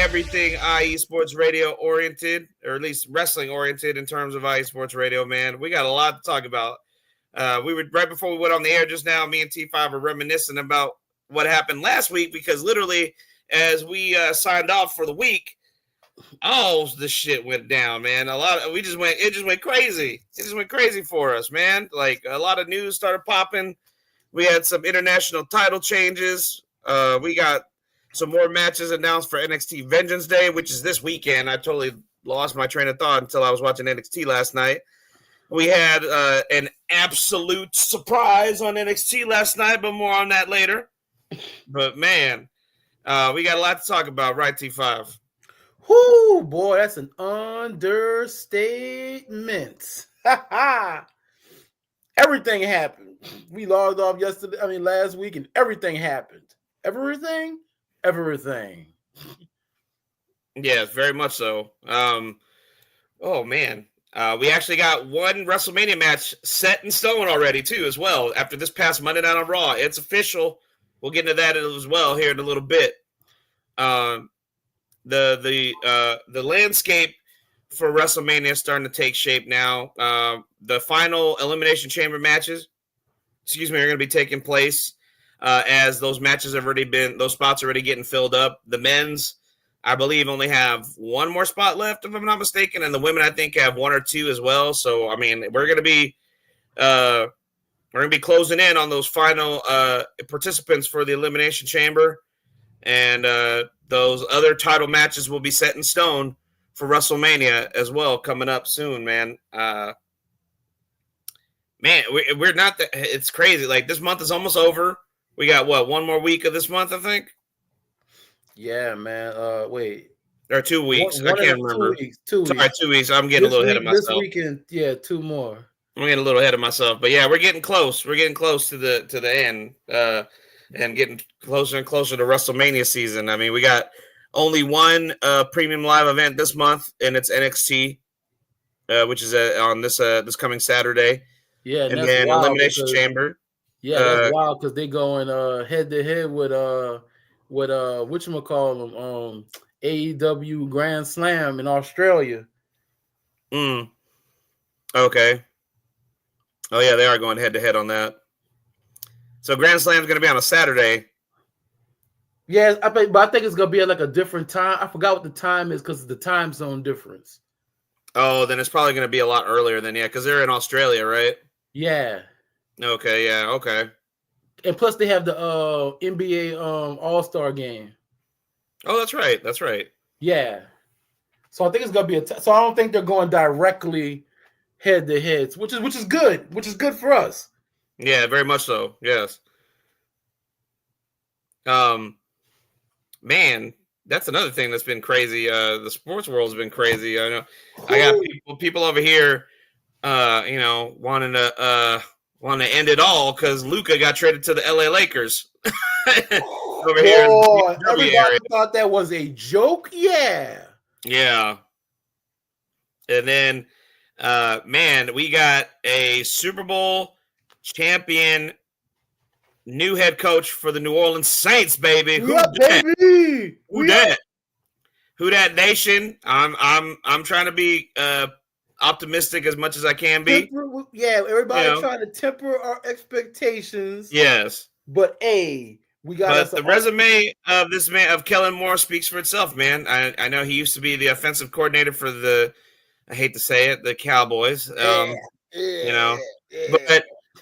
everything IE Sports Radio oriented, or at least wrestling oriented in terms of IE Sports Radio, man. We got a lot to talk about. We were right before we went on the air just now. Me and T5 were reminiscing about what happened last week because literally, as we signed off for the week, all the shit went down, man. It just went crazy. It just went crazy for us, man. Like a lot of news started popping. We had some international title changes. We got some more matches announced for NXT Vengeance Day, which is this weekend. I totally lost my train of thought until I was watching NXT last night. We had an absolute surprise on NXT last night, but more on that later. But, man, we got a lot to talk about, right, T5? Whoo, boy, that's an understatement. Everything happened. We logged off last week, and everything happened. Everything? Yes, very much so. Oh, man. We actually got one WrestleMania match set in stone already, too, as well. After this past Monday Night on Raw. It's official. We'll get into that as well here in a little bit. The landscape for WrestleMania is starting to take shape now. The final Elimination Chamber matches, are going to be taking place as those matches have already been, those spots are already getting filled up. The men's, I believe, only have one more spot left, if I'm not mistaken, and the women, I think, have one or two as well. So, I mean, we're going to be closing in on those final participants for the Elimination Chamber, and those other title matches will be set in stone for WrestleMania as well, coming up soon, man. We're not. It's crazy. Like, this month is almost over. We got one more week of this month, I think. Yeah, man. Wait. Or 2 weeks. I can't remember. 2 weeks. Sorry, 2 weeks. I'm getting a little ahead of myself. This weekend, yeah, 2 more. I'm getting a little ahead of myself. But yeah, we're getting close. We're getting close to the end. And getting closer and closer to WrestleMania season. I mean, we got only one premium live event this month, and it's NXT, which is on this coming Saturday. Yeah, and then Elimination Chamber. Yeah, that's wild because they going head to head with whatchamacallit, AEW Grand Slam in Australia. Okay. Oh yeah, they are going head to head on that. So Grand Slam is going to be on a Saturday. Yeah, but I think it's going to be at like a different time. I forgot what the time is because of the time zone difference. Oh, then it's probably going to be a lot earlier than, because they're in Australia, right? Yeah. Okay, yeah, okay. And plus they have the NBA All-Star game. Oh, that's right. Yeah. So I think it's going to be so I don't think they're going directly head to heads, which is good. Which is good for us. Yeah, very much so. Yes. Man, that's another thing that's been crazy. The sports world's been crazy. I know. I got people over here, wanting to end it all because Luka got traded to the LA Lakers. Over here, everybody thought that was a joke. Yeah. Yeah. And then, we got a Super Bowl champion, new head coach for the New Orleans Saints, baby. Who dat? Who dat nation? I'm trying to be optimistic as much as I can be. Everybody trying to temper our expectations. Yes, but we got. But the resume of this man, of Kellen Moore, speaks for itself, man. I know he used to be the offensive coordinator for the, I hate to say it, the Cowboys. But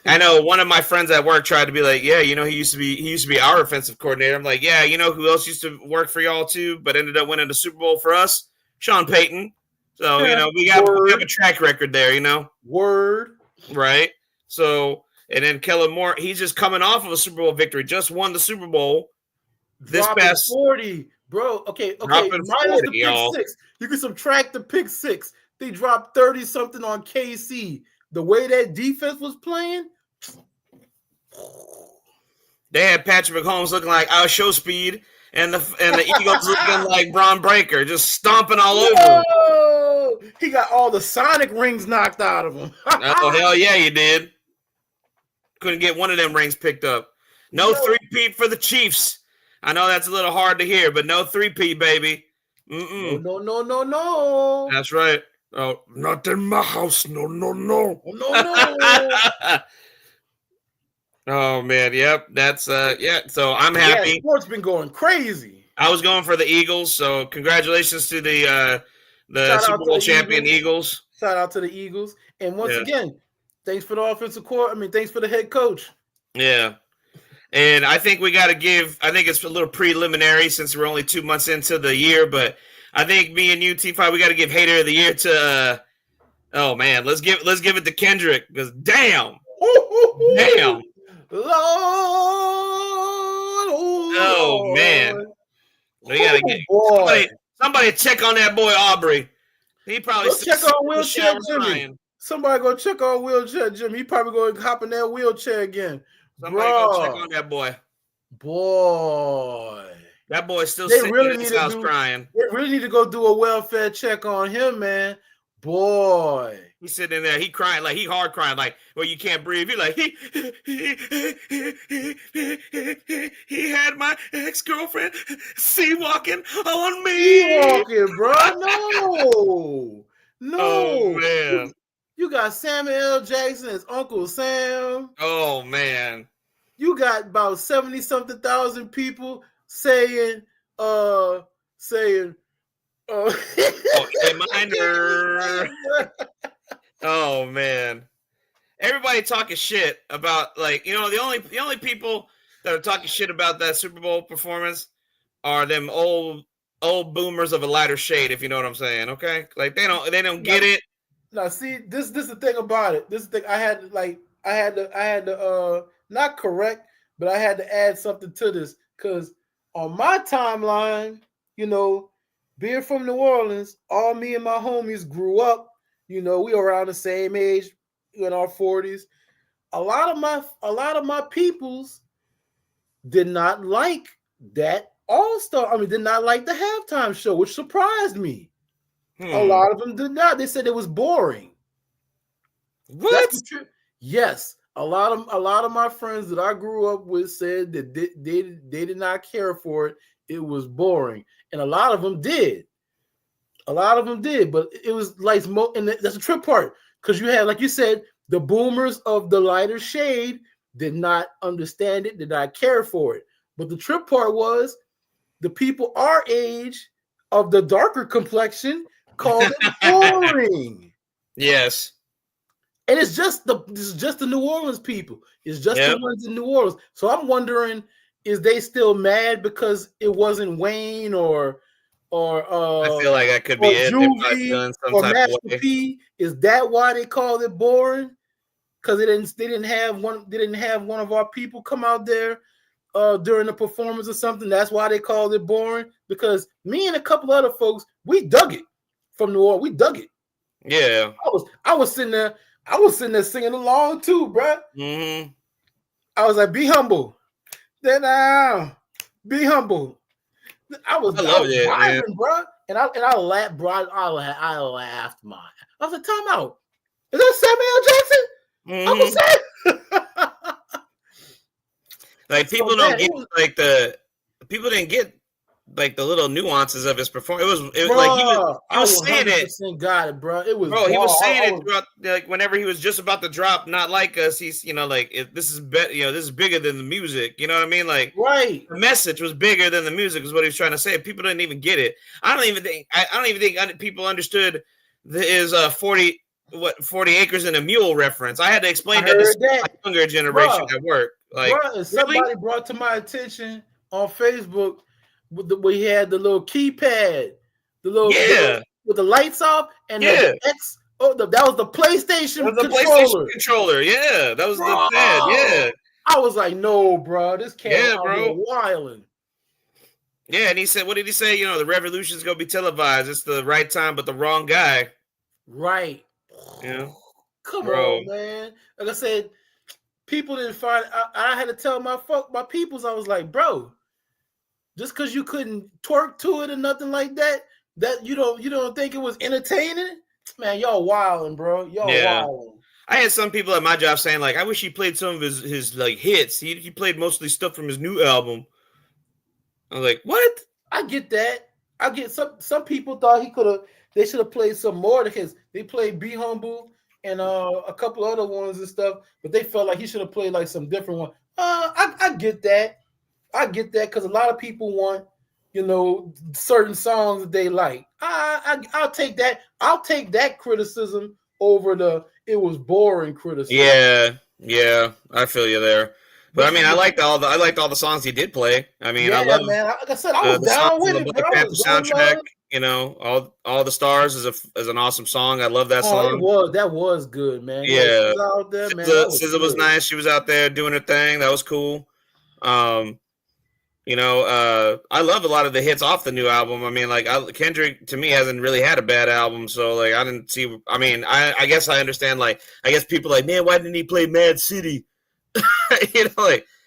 I know one of my friends at work tried to be like, he used to be our offensive coordinator. I'm like, who else used to work for y'all too, but ended up winning the Super Bowl for us? Sean Payton. So, we have a track record there, Word. Right. So, and then Kellen Moore, he's just coming off of a Super Bowl victory, just won the Super Bowl. This past 40, bro. Okay. Minus 40, the pick six. You can subtract the pick six. They dropped 30 something on KC. The way that defense was playing, they had Patrick Mahomes looking like our show speed, and the Eagles looking like Braun Breaker, just stomping all over him. He got all the Sonic rings knocked out of him. Oh hell yeah, you did. Couldn't get one of them rings picked up. No 3-peat for the Chiefs. I know that's a little hard to hear, but no 3-peat, baby. Mm-mm. No. That's right. Oh, not in my house. No. No. Oh man, yep. That's yeah. So I'm Yeah, happy. sports been going crazy. I was going for the Eagles, so congratulations to the Shout Super out to Bowl the champion Eagles. Eagles. Shout out to the Eagles. And once Yeah. again, thanks for the offensive core. Thanks for the head coach. Yeah. And I think I think it's a little preliminary since we're only 2 months into the year, but I think me and you, T5, we got to give Hater of the Year to, oh man, let's give it to Kendrick because damn. Lord, Oh man. We got to get somebody check on that boy Aubrey. He probably go check on wheelchair Jimmy. crying. Somebody go check on wheelchair Jimmy. He probably going to hop in that wheelchair again. Somebody go check on that boy. Boy. That boy's still sitting in his house crying. They really need to go do a welfare check on him, man. Boy. He's sitting in there. He crying like he hard crying like, well, you can't breathe. He like he had my ex-girlfriend sea walking on me. Sea walking, bro. No. Oh man. You got Samuel L. Jackson as Uncle Sam. Oh man. You got about 70-something thousand people saying oh, reminder. Oh man. Everybody talking shit about the only people that are talking shit about that Super Bowl performance are them old boomers of a lighter shade, if you know what I'm saying. Okay? Like they don't get it. Now see, this is the thing about it. This is the thing I had to not correct, but I had to add something to this because on my timeline, being from New Orleans, all me and my homies grew up. We were around the same age, in our 40s. A lot of my peoples did not like that All-Star. Did not like the halftime show, which surprised me. A lot of them did not. They said it was boring. What? Yes. A lot of my friends that I grew up with said that they did not care for it. It was boring. And a lot of them did. But it was like, and that's the trip part. Because you had, like you said, the boomers of the lighter shade did not understand it, did not care for it. But the trip part was the people our age of the darker complexion called it boring. Yes. And it's just the New Orleans people. It's just the ones in New Orleans. So I'm wondering, is they still mad because it wasn't Wayne or I feel like that could be it. Juvie or Master P? Is that why they called it boring? Because they didn't have one of our people come out there during the performance or something. That's why they called it boring. Because me and a couple other folks, we dug it from New Orleans. We dug it. Yeah. I was sitting there singing along too, bro. Mm-hmm. I was like, be humble. Then be humble. I was vibing, bro. And I laughed, bro. I laughed I was like, time out. Is that Samuel L. Jackson? Mm-hmm. Like people don't get people didn't get like the little nuances of his performance. It was like he was saying it. Got it, bro. It was he was saying it throughout, like whenever he was just about to drop. Not like us. He's this is this is bigger than the music. You know what I mean? Like right. The message was bigger than the music is what he was trying to say. People didn't even get it. I don't even think people understood his 40 acres and a mule reference. I had to explain that to my younger generation at work. Like somebody brought to my attention on Facebook. We had the little keypad, with the lights off, and the X. Oh, that was the PlayStation controller. Yeah, that was the pad. Yeah, I was like, no, bro, this can't be wilding. Yeah, and he said, what did he say? The revolution's gonna be televised. It's the right time, but the wrong guy. Right. Yeah. Come on, man. Like I said, people didn't find. I had to tell my peoples. I was like, bro. Just because you couldn't twerk to it or nothing like that you don't think it was entertaining? Man, y'all wilding, bro. Y'all wilding. I had some people at my job saying, like, I wish he played some of his like hits. He played mostly stuff from his new album. I was like, what? I get that. I get some people thought they should have played some more because they played Be Humble and a couple other ones and stuff, but they felt like he should have played like some different one. I get that. I get that because a lot of people want, certain songs that they like. I'll take that. I'll take that criticism over the it was boring criticism. Yeah, I feel you there. But I mean, I liked all the songs he did play. I mean, I love, man. Like I said, I was down with it. Black Panther soundtrack. All the stars is an awesome song. I love that song. That was good, man. Yeah, out there, man. SZA was nice. She was out there doing her thing. That was cool. I love a lot of the hits off the new album. I mean, like Kendrick to me hasn't really had a bad album, so like I didn't see. I mean, I guess I understand. Like, I guess people like, man, why didn't he play Mad City?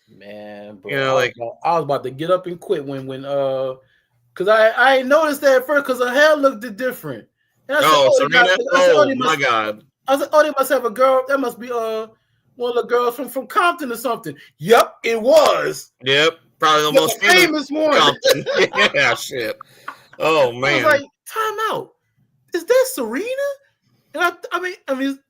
Man, bro, I was about to get up and quit when because I noticed that at first because her hair looked different. And I said, Serena? My God! I said, they must have a girl. That must be one of the girls from Compton or something. Yep, it was. Yep, probably the most famous one. Compton. Yeah, shit. Oh man! I was like, time out. Is that Serena? And I mean,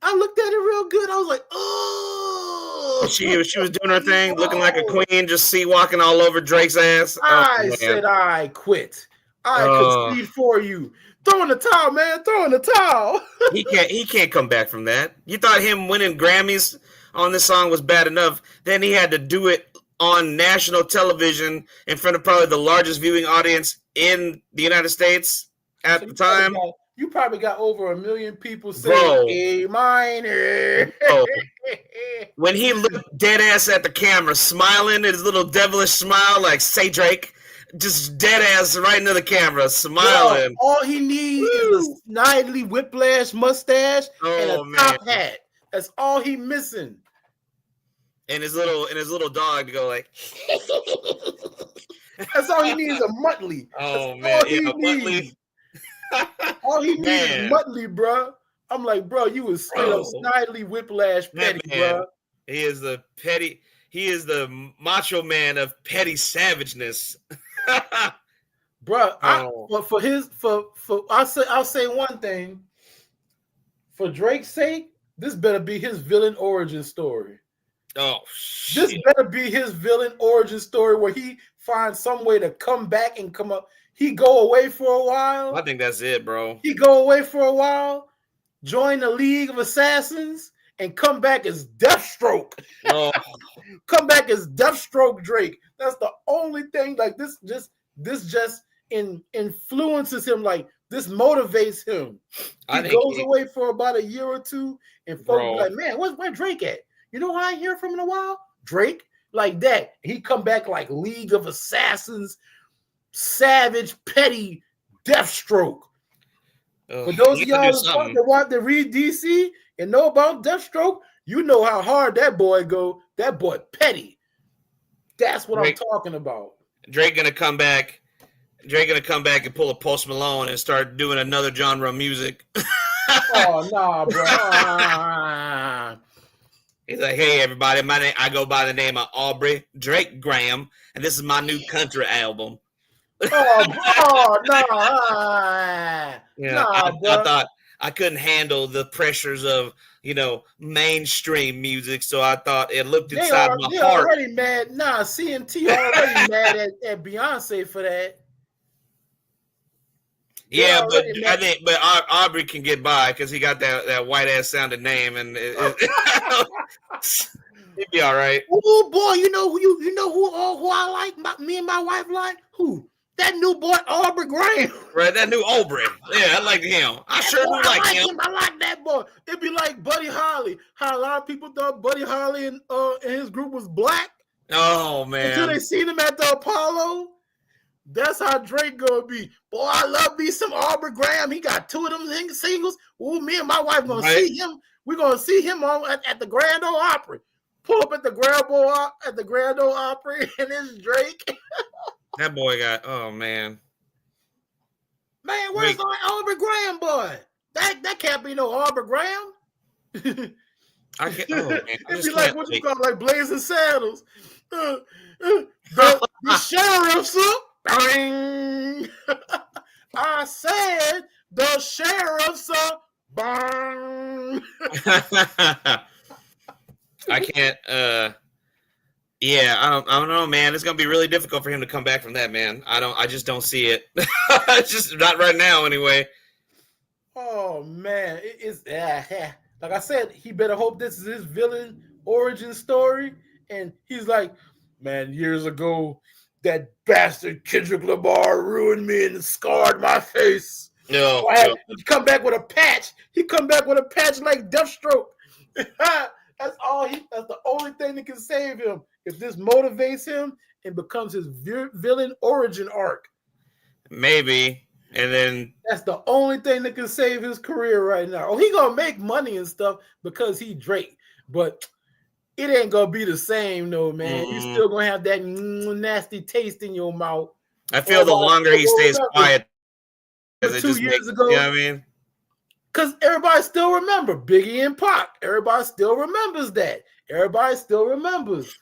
I looked at it real good. I was like, oh. She was doing her thing, looking like a queen, just walking all over Drake's ass. I said, I quit. I concede for you. Throw in the towel, man. Throw in the towel. He can't come back from that. You thought him winning Grammys on this song was bad enough. Then he had to do it on national television in front of probably the largest viewing audience in the United States at the time. You probably got over 1 million people saying A minor. When he looked dead ass at the camera, smiling, his little devilish smile, like, say Drake, just dead ass right into the camera, smiling. All he needs is a snidely whiplash mustache and a top hat. That's all he missing. And his little dog to go like. That's all he needs, a Muttley. Oh man, Muttley. All he needs is Muttley, bro. I'm like, bro, you was straight up snidely whiplash petty, bro. He is the macho man of petty savageness. Bro, I'll say one thing. For Drake's sake, this better be his villain origin story. Oh, shit. This better be his villain origin story where he finds some way to come back and come up. He go away for a while. I think that's it, bro. He go away for a while, join the League of Assassins, and come back as Deathstroke. Oh. Come back as Deathstroke Drake. That's the only thing. Like this just influences him. Like this motivates him. He goes away for about a year or two, and folks be like, "Man, where Drake at? You know who I ain't hear from in a while? Drake." Like that. He come back like League of Assassins, savage, petty Deathstroke. For those of y'all that want to read DC and know about Deathstroke, you know how hard that boy go. That boy petty. That's what I'm talking about. Drake gonna come back and pull a Post Malone and start doing another genre of music. Oh nah, bro. He's like, hey everybody, I go by the name of Aubrey Drake Graham, and this is my new country album. I thought I couldn't handle the pressures of mainstream music, so I thought it looked inside my heart. Already mad. Nah, CMT already mad at Beyonce for that. Yeah, but Aubrey can get by because he got that white ass sounding name, and he'd be all right. Oh boy, you know who I like? Me and my wife like who? That new boy Aubrey Graham. Right, that new Aubrey. Yeah, I like him. I sure do like him. I like that boy. It'd be like Buddy Holly. How a lot of people thought Buddy Holly and his group was black. Oh man! Until they seen him at the Apollo. That's how Drake gonna be. Boy, I love me some Aubrey Graham. He got 2 of them singles. Ooh, me and my wife gonna see him. We're gonna see him at the Grand Ole Opry. Pull up at the Grand Ole Opry, and it's Drake. That boy got, oh man. Man, where's Aubrey Graham boy? That can't be no Aubrey Graham. I can't. Oh, man. It'd be like what you call like Blazing Saddles. The sheriff's up. The sheriff's bang. I can't. Yeah, I don't know, man. It's gonna be really difficult for him to come back from that, man. I just don't see it. Just not right now, anyway. Oh man, it's like I said. He better hope this is his villain origin story. And he's like, man, years ago, that bastard Kendrick Lamar ruined me and scarred my face. No, So I had to come back with a patch. He come back with a patch like Deathstroke. That's the only thing that can save him. If this motivates him and becomes his villain origin arc. Maybe. And then that's the only thing that can save his career right now. Oh, he gonna make money and stuff because he Drake, but it ain't gonna be the same though, man. You still gonna have that nasty taste in your mouth. I feel the longer he stays quiet, because 2 years ago, you know what I mean? Because everybody still remember Biggie and Pac. Everybody still remembers that. Everybody still remembers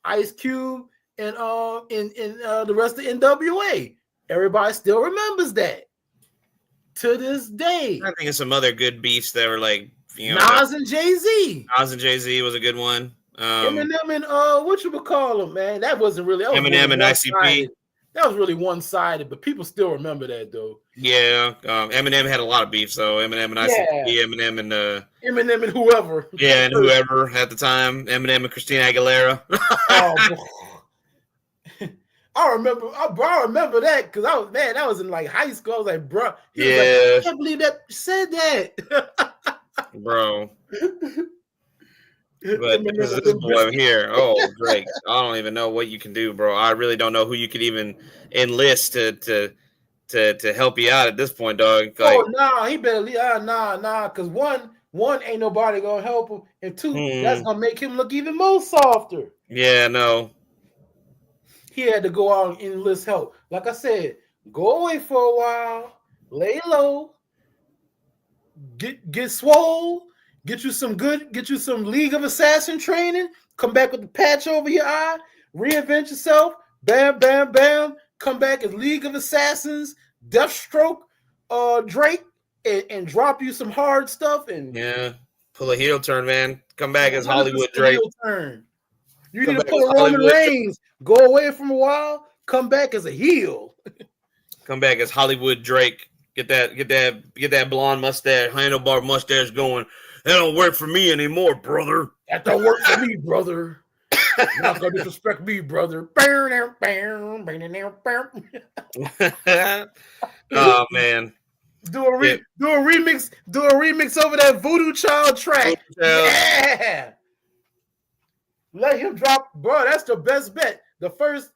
Ice Cube and the rest of NWA. Everybody still remembers that to this day. I think of some other good beefs that were like, you know, Nas and Jay-Z. Nas and Jay-Z was a good one. Eminem and what you would call them, man? That wasn't really Eminem and ICP. That was really one-sided, but people still remember that though. Yeah, Eminem had a lot of beef, so Eminem and ICP, Eminem and whoever. Yeah, and whoever at the time, Eminem and Christina Aguilera. I remember that because that was in like high school. I was like, bro, I can't believe that said that, bro. But this boy here, oh Drake, I don't even know what you can do, bro. I really don't know who you could even enlist to help you out at this point, dog. Like, he better because one ain't nobody gonna help him, and two, that's gonna make him look even more softer. Yeah, no. He had to go out and enlist help. Like I said, go away for a while, lay low, get swole, get you some League of Assassin training, come back with the patch over your eye, reinvent yourself, bam, bam, bam, come back as League of Assassins, Deathstroke, Drake, and drop you some hard stuff and pull a heel turn, man. Come back as Hollywood Drake. Turn. You need to pull a Roman Reigns. Go away from a while. Come back as a heel. Come back as Hollywood Drake. Get that blonde mustache, handlebar mustache going. That don't work for me anymore, brother. That don't work for me, brother. You're not gonna disrespect me, brother. Oh man. Do a remix over that Voodoo Child track. Yeah. Let him drop, bro. That's the best bet. The first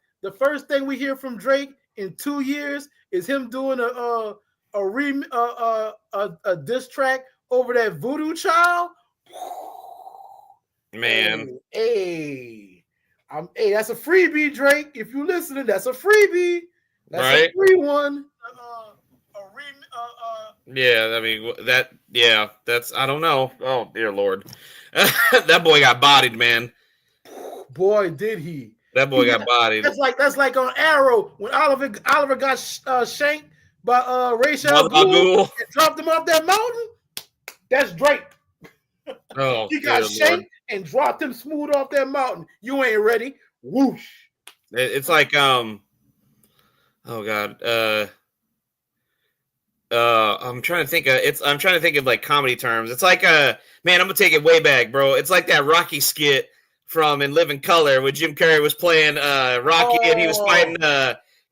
thing we hear from Drake in 2 years is him doing a diss track over that Voodoo Child. Man, hey, that's a freebie, Drake. If you listening, that's a freebie. That's right? A free one. Yeah, I mean that's I don't know. Oh dear Lord, that boy got bodied, man. Boy, did he? That boy got bodied. That's like on Arrow when Oliver got shanked by Rachel Gould and dropped him off that mountain. That's Drake. Oh, he got shanked and dropped him smooth off that mountain. You ain't ready. Whoosh. It's like oh god. I'm trying to think of like comedy terms. It's like man, I'm gonna take it way back, bro. It's like that Rocky skit from In Living Color where Jim Carrey was playing Rocky and he was fighting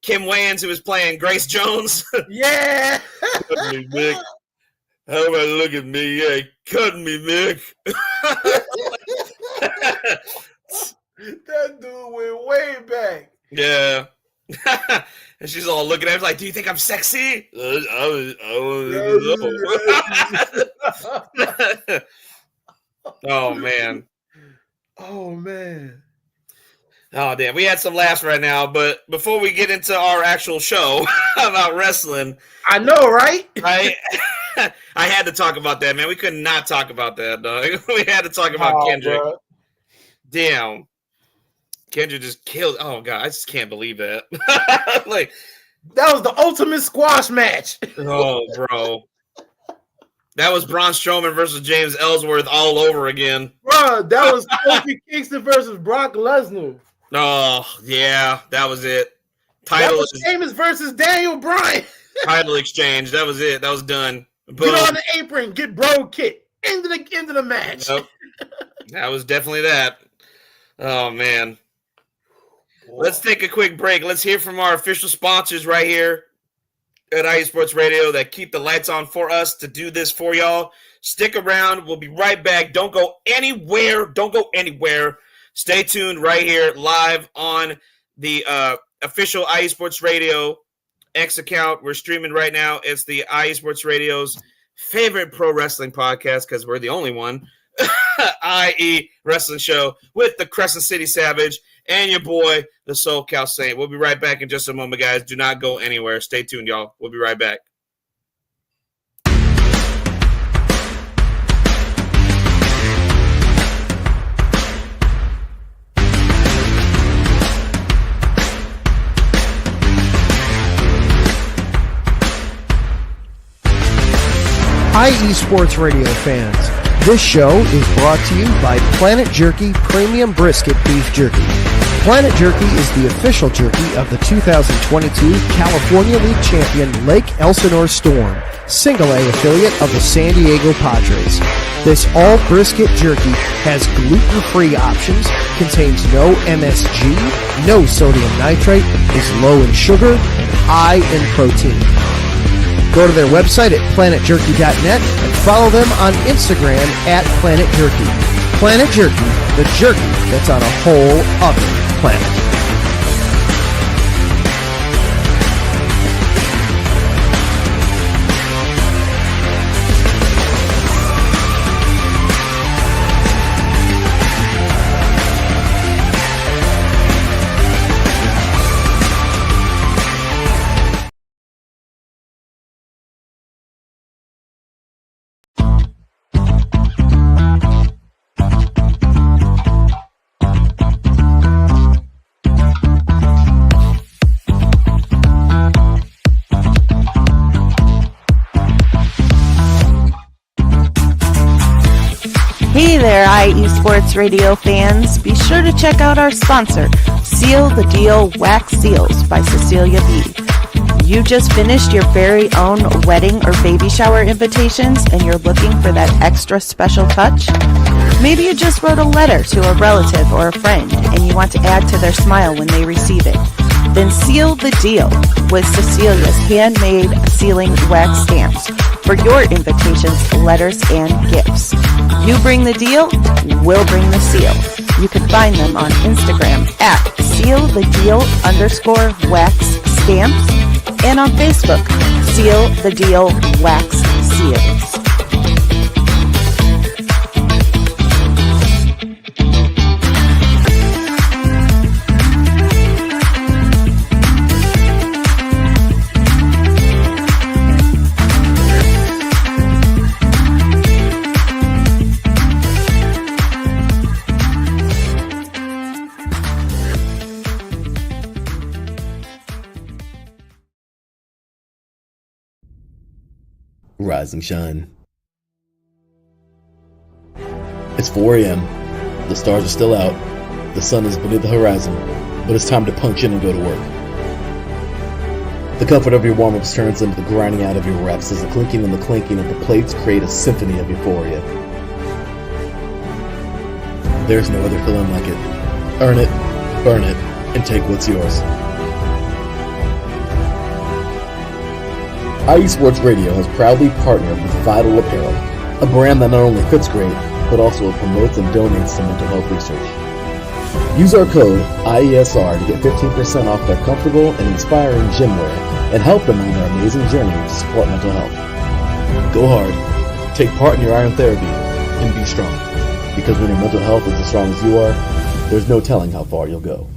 Kim Wayans who was playing Grace Jones. Yeah. Cut me, Mick. How about look at me? Yeah, cutting me, Mick. That dude went way back. Yeah. And she's all looking at him like, do you think I'm sexy? Oh, man. Oh, man. Oh, damn. We had some laughs right now, but before we get into our actual show about wrestling. I know, right? Right? I had to talk about that, man. We could not talk about that, dog. We had to talk about Kendrick. Bro. Damn. Kendrick just killed. Oh, God. I just can't believe that. Like, That was the ultimate squash match. Oh, bro. That was Braun Strowman versus James Ellsworth all over again. Bro, that was Kofi Kingston versus Brock Lesnar. Oh, yeah, that was it. That was Sheamus versus Daniel Bryan. Title exchange. That was it. That was done. Boom. Get on the apron, get bro kick. End of the match. Yep. That was definitely that. Oh, man. Boy. Let's take a quick break. Let's hear from our official sponsors right here at IE Sports Radio that keep the lights on for us to do this for y'all. Stick around. We'll be right back. Don't go anywhere. Don't go anywhere. Stay tuned right here live on the official IE Sports Radio X account. We're streaming right now. It's the IE Sports Radio's favorite pro wrestling podcast because we're the only one. IE Wrestling Show with the Crescent City Savage and your boy, the SoCal Saint. We'll be right back in just a moment, guys. Do not go anywhere. Stay tuned, y'all. We'll be right back. IE Sports Radio fans, this show is brought to you by Planet Jerky Premium Brisket Beef Jerky. Planet Jerky is the official jerky of the 2022 California League champion Lake Elsinore Storm, single-A affiliate of the San Diego Padres. This all-brisket jerky has gluten-free options, contains no MSG, no sodium nitrate, is low in sugar, and high in protein. Go to their website at planetjerky.net and follow them on Instagram at Planet Jerky. Planet Jerky, the jerky that's on a whole other planet. Hey there, IE Sports Radio fans. Be sure to check out our sponsor, Seal the Deal Wax Seals by Cecilia B. You just finished your very own wedding or baby shower invitations and you're looking for that extra special touch? Maybe you just wrote a letter to a relative or a friend and you want to add to their smile when they receive it. Then seal the deal with Cecilia's handmade sealing wax stamps for your invitations, letters, and gifts. You bring the deal, we'll bring the seal. You can find them on Instagram at sealthedeal_wax stamps and on Facebook, Seal the Deal Wax Seals. Rise and shine. It's 4 a.m. The stars are still out. The sun is beneath the horizon, but it's time to punch in and go to work. The comfort of your warm-ups turns into the grinding out of your reps as the clinking and the clanking of the plates create a symphony of euphoria. There's no other feeling like it. Earn it, burn it, and take what's yours. IE Sports Radio has proudly partnered with Vital Apparel, a brand that not only fits great, but also promotes and donates to mental health research. Use our code IESR to get 15% off their comfortable and inspiring gym wear and help them on their amazing journey to support mental health. Go hard, take part in your iron therapy, and be strong. Because when your mental health is as strong as you are, there's no telling how far you'll go.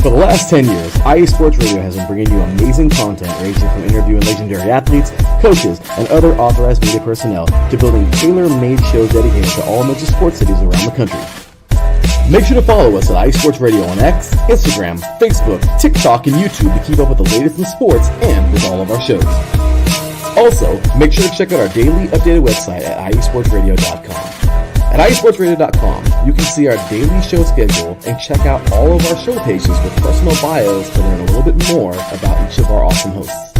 For the last 10 years, IE Sports Radio has been bringing you amazing content ranging from interviewing legendary athletes, coaches, and other authorized media personnel to building tailor-made shows dedicated to all major sports cities around the country. Make sure to follow us at IE Sports Radio on X, Instagram, Facebook, TikTok, and YouTube to keep up with the latest in sports and with all of our shows. Also, make sure to check out our daily updated website at iesportsradio.com. At iesportsradio.com, you can see our daily show schedule and check out all of our show pages with personal bios to learn a little bit more about each of our awesome hosts.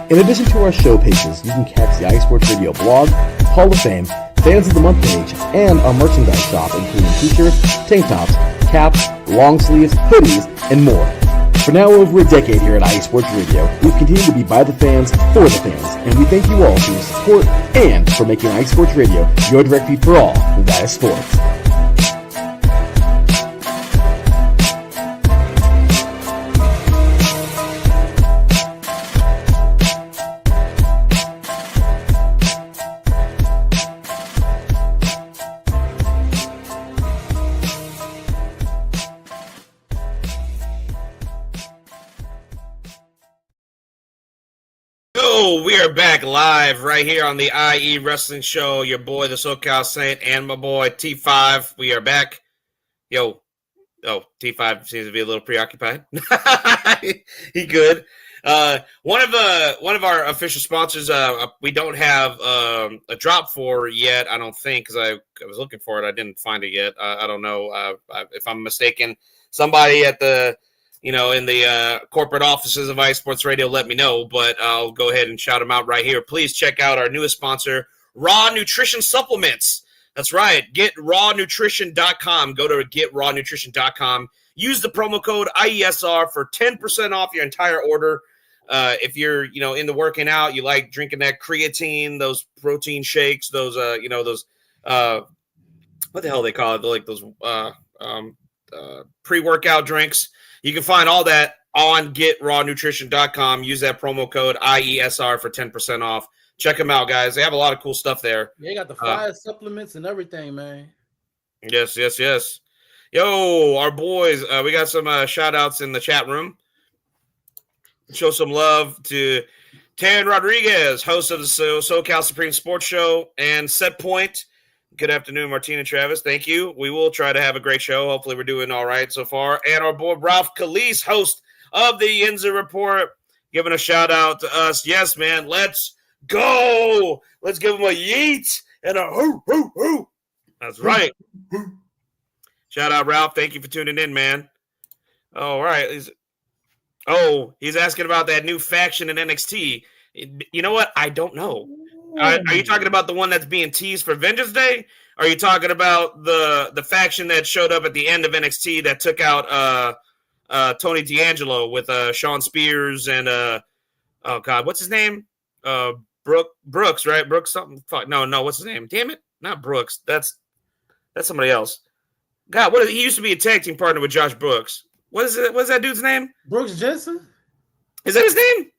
In addition to our show pages, you can catch the IE Sports Radio blog, Hall of Fame, Fans of the Month page, and our merchandise shop, including t-shirts, tank tops, caps, long sleeves, hoodies, and more. For now over a decade here at IE Sports Radio, we've continued to be by the fans, for the fans, and we thank you all for your support and for making IE Sports Radio your direct feed for all that is sports. We are back live right here on the IE Wrestling Show. Your boy, the SoCal Saint, and my boy T5. We are back. Yo, T5 seems to be a little preoccupied. He good. One of our official sponsors. We don't have a drop for yet. I don't think, because I was looking for it. I didn't find it yet. I don't know if I'm mistaken. Somebody at the in the corporate offices of IE Sports Radio, let me know, but I'll go ahead and shout them out right here. Please check out our newest sponsor, Raw Nutrition Supplements. That's right. GetRawNutrition.com. Go to GetRawNutrition.com. Use the promo code IESR for 10% off your entire order. If you're, into working out, you like drinking that creatine, those protein shakes, those, what the hell they call it? Like those pre-workout drinks. You can find all that on GetRawNutrition.com. Use that promo code IESR for 10% off. Check them out, guys. They have a lot of cool stuff there. They got the fire supplements and everything, man. Yes. Yo, our boys, we got some shout-outs in the chat room. Show some love to Taryn Rodriguez, host of the SoCal Supreme Sports Show, and Set Point. Good afternoon, Martina Travis. Thank you. We will try to have a great show. Hopefully we're doing all right so far. And our boy Ralph Calise, host of the Yinza Report, giving a shout out to us. Yes, man. Let's go. Let's give him a yeet and a hoo, hoo, hoo. That's right. Shout out, Ralph. Thank you for tuning in, man. All right. He's asking about that new faction in NXT. You know what? I don't know. Are you talking about the one that's being teased for Vengeance Day? Are you talking about the faction that showed up at the end of NXT that took out Tony D'Angelo with Sean Spears and what's his name? Brooks, right? Brooks something. Fuck, no, what's his name? Damn it, not Brooks. That's somebody else. God, he used to be a tag team partner with Josh Brooks. What's that dude's name? Brooks Jensen? Is that his name?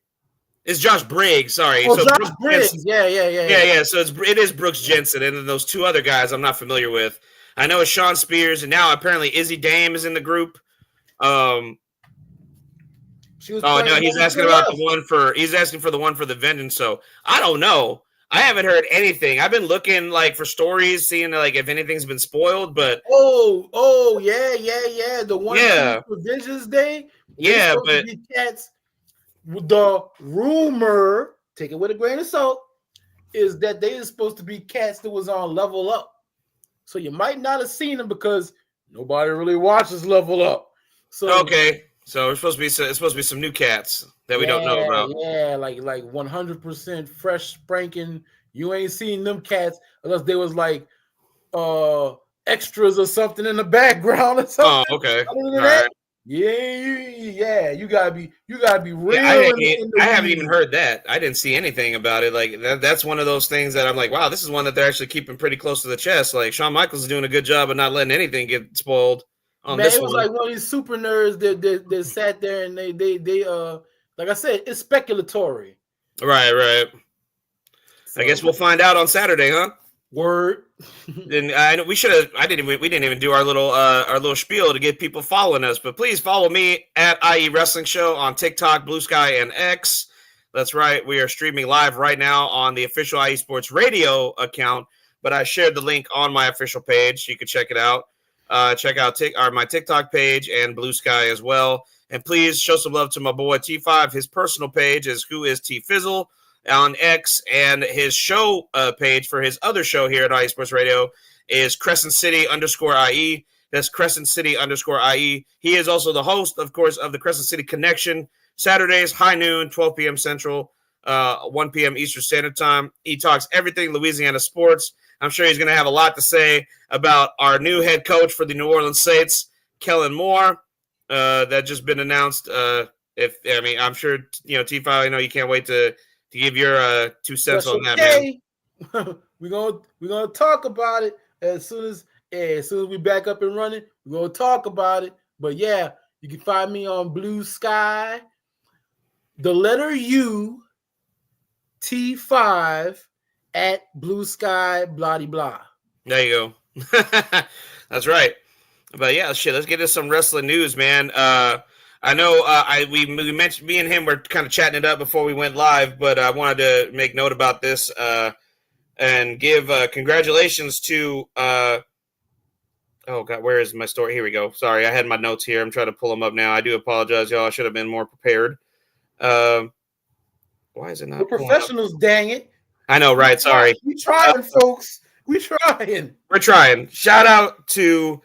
It's Josh Briggs, sorry. Oh, so Josh Briggs. Yeah. So it is Brooks Jensen, and then those two other guys I'm not familiar with. I know it's Sean Spears, and now apparently Izzy Dame is in the group. He's asking about he's asking for the one for the Vengeance. So I don't know. I haven't heard anything. I've been looking for stories, seeing if anything's been spoiled, but yeah. The one for Vengeance Day. Yeah, but cats. The rumor, take it with a grain of salt, is that they are supposed to be cats that was on Level Up. So you might not have seen them because nobody really watches Level Up. So okay, so it's supposed to be some new cats that we don't know about. Yeah, like 100% fresh spanking. You ain't seen them cats unless they was extras or something in the background or something. Oh, okay. All right. Yeah, you gotta be real. I haven't even heard that. I didn't see anything about it. That's one of those things that I'm like, wow, this is one that they're actually keeping pretty close to the chest. Like Shawn Michaels is doing a good job of not letting anything get spoiled on this one. It was like one of these super nerds that sat there and they like I said, it's speculatory. Right. So, I guess we'll find out on Saturday, huh? Word. And I know we should have. We didn't even do our little spiel to get people following us. But please follow me at IE Wrestling Show on TikTok, Blue Sky, and X. That's right. We are streaming live right now on the official IE Sports Radio account. But I shared the link on my official page. You can check it out. Check out my TikTok page and Blue Sky as well. And please show some love to my boy T5. His personal page is Who Is T Fizzle on X, and his show page for his other show here at IE Sports Radio is Crescent City _IE. That's Crescent City _IE. He is also the host, of course, of the Crescent City Connection, Saturdays, high noon, 12 p.m. Central, 1 p.m. Eastern Standard Time. He talks everything Louisiana sports. I'm sure he's going to have a lot to say about our new head coach for the New Orleans Saints, Kellen Moore, that just been announced. I'm sure, T5, I know you can't wait to give your 2 cents on that, man. We're gonna talk about it as soon as we back up and running. We're gonna talk about it. But yeah, you can find me on Blue Sky, the letter U, T5 at Blue Sky, blah blah. There you go. That's right. But yeah, shit. Let's get into some wrestling news, man. I know we mentioned, me and him were kind of chatting it up before we went live, but I wanted to make note about this and give congratulations to oh God, where is my story? Here we go. Sorry, I had my notes here. I'm trying to pull them up now. I do apologize, y'all. I should have been more prepared. Why is it not? We're professionals, dang it. I know, right? Sorry. We trying, folks. We trying. We're trying. Shout out to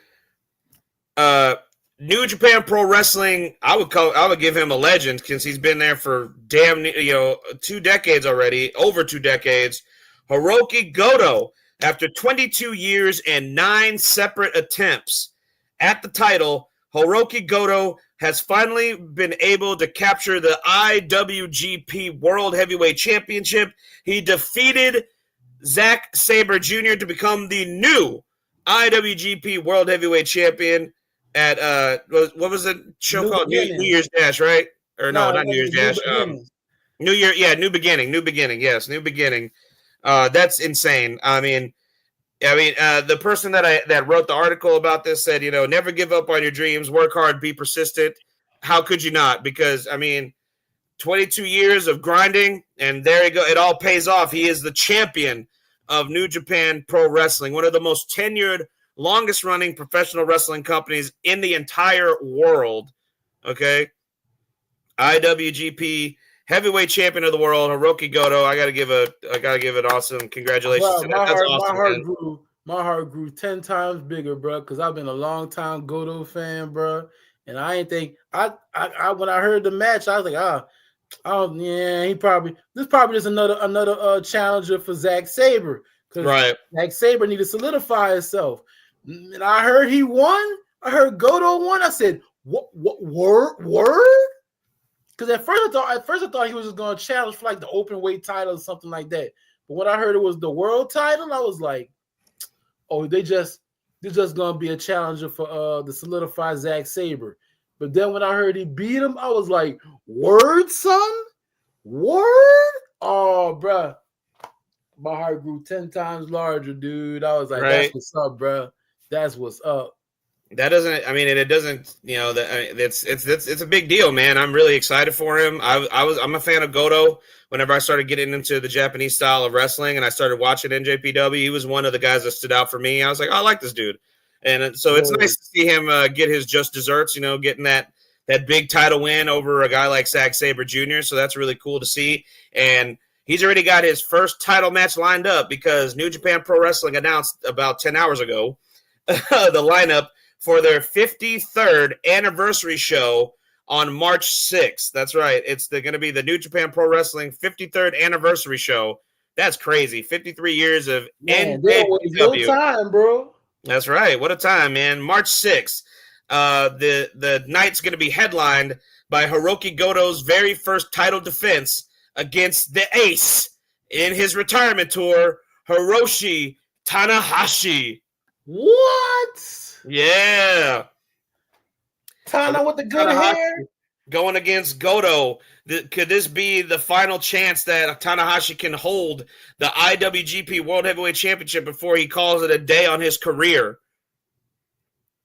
New Japan Pro Wrestling. I would give him a legend since he's been there for 2 decades already, over 2 decades. Hiroki Goto, after 22 years and 9 separate attempts at the title, Hiroki Goto has finally been able to capture the IWGP World Heavyweight Championship. He defeated Zack Sabre Jr. to become the new IWGP World Heavyweight Champion at what was the show called? New Year's Dash, right? Or no, not New Year's Dash. New Beginning. Yes, New Beginning. That's insane. I mean, the person that wrote the article about this said, never give up on your dreams, work hard, be persistent. How could you not? Because 22 years of grinding, and there you go. It all pays off. He is the champion of New Japan Pro Wrestling, one of the most tenured, longest running professional wrestling companies in the entire world. Okay. IWGP heavyweight champion of the world, Hiroki Goto. I gotta give it awesome congratulations to that. That's awesome. My heart grew 10 times bigger, bro, because I've been a long time Goto fan, bro. And I ain't think I when I heard the match, I was like, he probably just another challenger for Zack Sabre. Right. Zack Sabre need to solidify himself. And I heard he won. I heard Goto won. I said, what word? Because at first I thought he was just going to challenge for like the open weight title or something like that. But when I heard it was the world title, I was like, oh, they're just going to be a challenger for the solidified Zack Sabre. But then when I heard he beat him, I was like, word, son? Word? Oh, bruh. My heart grew 10 times larger, dude. I was like, right. That's what's up, bruh. That's what's up. That doesn't. It doesn't. It's a big deal, man. I'm really excited for him. I'm a fan of Goto. Whenever I started getting into the Japanese style of wrestling and I started watching NJPW, he was one of the guys that stood out for me. I was like, I like this dude, and so it's nice to see him get his just desserts. Getting that big title win over a guy like Zack Sabre Jr. So that's really cool to see. And he's already got his first title match lined up because New Japan Pro Wrestling announced about 10 hours ago the lineup for their 53rd anniversary show on March 6th. That's right. It's going to be the New Japan Pro Wrestling 53rd anniversary show. That's crazy. 53 years of NJPW. No time, bro. That's right. What a time, man. March 6th. The night's going to be headlined by Hiroki Goto's very first title defense against the ace in his retirement tour, Hiroshi Tanahashi. What? Yeah. Tana with the good hair. going against Goto. Could this be the final chance that Tanahashi can hold the IWGP World Heavyweight Championship before he calls it a day on his career?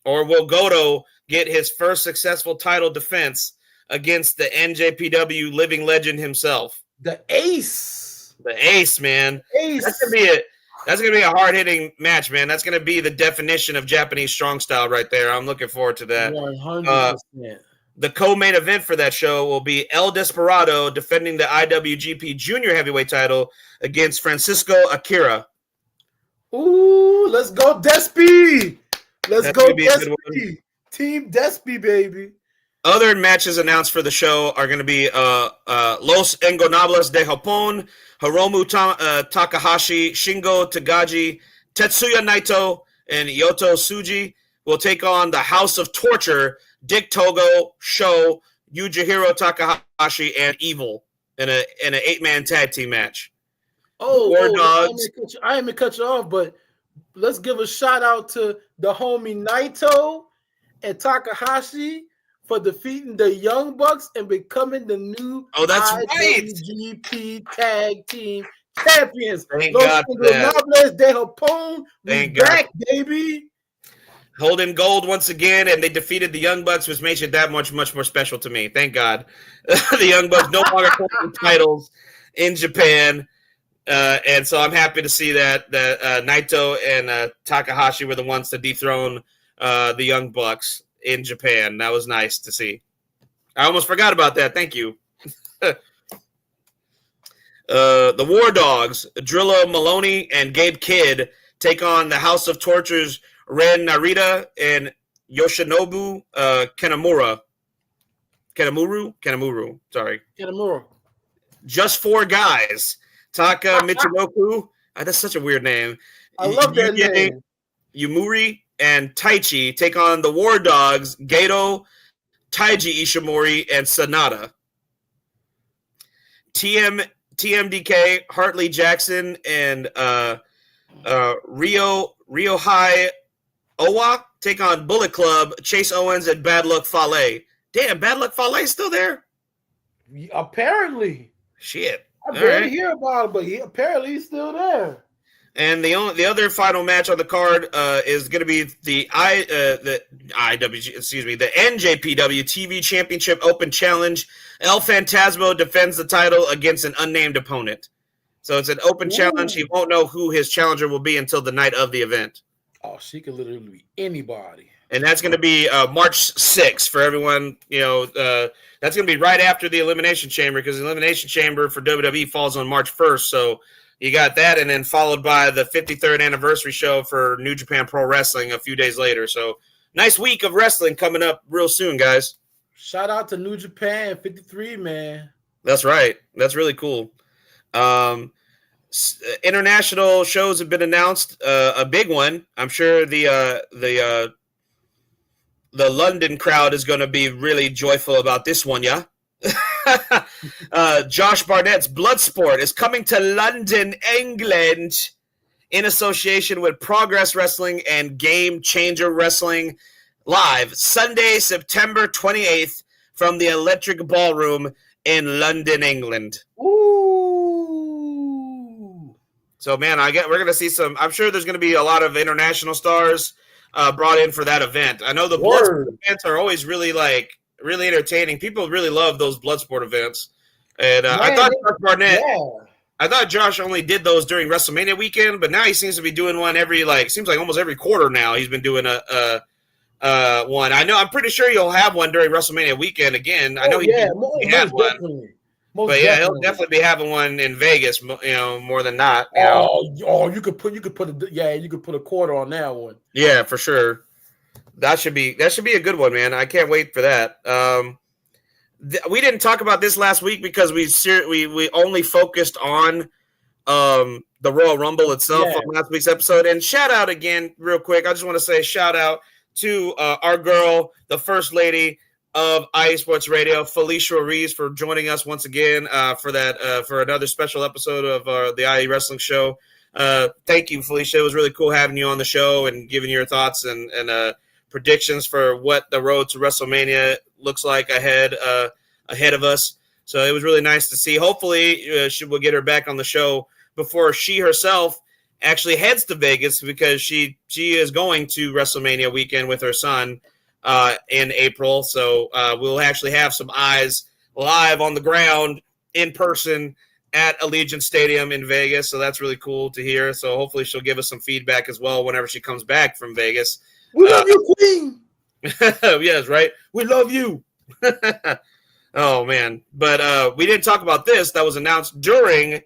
Or will Goto get his first successful title defense against the NJPW living legend himself? The Ace. The Ace, man. Ace. That's gonna be a hard-hitting match, man. That's gonna be the definition of Japanese strong style right there. I'm looking forward to that. 100%. The co-main event for that show will be El Desperado defending the IWGP Junior Heavyweight title against Francisco Akira. Ooh, let's go Despy. Let's go Despy. Team Despy, baby. Other matches announced for the show are going to be Los Ingobernables de Japón, Hiromu Takahashi, Shingo Takagi, Tetsuya Naito, and Yoto Tsuji will take on the House of Torture, Dick Togo, Sho, Yujihiro Takahashi, and Evil in an 8-man tag team match. Dogs. I ain't gonna cut you off, but let's give a shout out to the homie Naito and Takahashi for defeating the Young Bucks and becoming the new IWGP Tag Team Champions. Thank God for that. De Japón, we back, baby. Holding gold once again, and they defeated the Young Bucks, which makes it that much more special to me. Thank God. The Young Bucks no longer holding titles in Japan. And so I'm happy to see that Naito and Takahashi were the ones to dethrone the Young Bucks in Japan. That was nice to see. I almost forgot about that. Thank you. The War Dogs, Drillo Maloney and Gabe Kidd, take on the House of Torture's Ren Narita and Yoshinobu Kanemaru. Sorry. Kanemaru. Just 4 guys. Taka Michinoku. That's such a weird name. I love that name. Yumuri and Taichi take on the War Dogs, Gato, Taiji Ishimori, and Sanada. TMDK, Hartley Jackson, and Ryohei Owa take on Bullet Club, Chase Owens, and Bad Luck Fale. Damn, Bad Luck Fale's still there? Apparently. Shit. I barely hear about it, but apparently he's still there. And the other final match on the card is going to be the NJPW TV Championship Open Challenge. El Phantasmo defends the title against an unnamed opponent. So it's an open challenge. He won't know who his challenger will be until the night of the event. Oh, she could literally be anybody. And that's going to be March 6th for everyone. That's going to be right after the Elimination Chamber, because the Elimination Chamber for WWE falls on March 1st. So you got that, and then followed by the 53rd anniversary show for New Japan Pro Wrestling a few days later. So nice week of wrestling coming up real soon, guys. Shout out to New Japan 53, man. That's right. That's really cool. International shows have been announced. A big one. I'm sure the London crowd is going to be really joyful about this one, yeah? Josh Barnett's Bloodsport is coming to London, England, in association with Progress Wrestling and Game Changer Wrestling, live Sunday, September 28th from the Electric Ballroom in London, England. Ooh. So, man, we're going to see some. I'm sure there's going to be a lot of international stars brought in for that event. I know the Bloodsport events are always really entertaining. People really love those Bloodsport events. And I thought Josh Barnett, I thought Josh only did those during WrestleMania weekend, but now he seems to be doing one seems like almost every quarter now. He's been doing a one. I'm pretty sure he'll have one during WrestleMania weekend again. I know he had one. But yeah, he'll definitely be having one in Vegas, more than not. You could put a quarter on that one. Yeah, for sure. That should be a good one, man. I can't wait for that. We didn't talk about this last week because we only focused on the Royal Rumble itself on last week's episode. And shout out again, real quick. I just want to say shout out to our girl, the First Lady of IE Sports Radio, Felicia Ruiz, for joining us once again for another special episode of the IE Wrestling Show. Thank you, Felicia. It was really cool having you on the show and giving your thoughts and predictions for what the road to WrestleMania looks like ahead of us. So it was really nice to see. Hopefully, we'll get her back on the show before she herself actually heads to Vegas, because she is going to WrestleMania weekend with her son in April. So we'll actually have some eyes live on the ground in person at Allegiant Stadium in Vegas. So that's really cool to hear. So hopefully she'll give us some feedback as well whenever she comes back from Vegas. We love you, Queen. Yes, right. We love you. Oh, man. But we didn't talk about this. That was announced during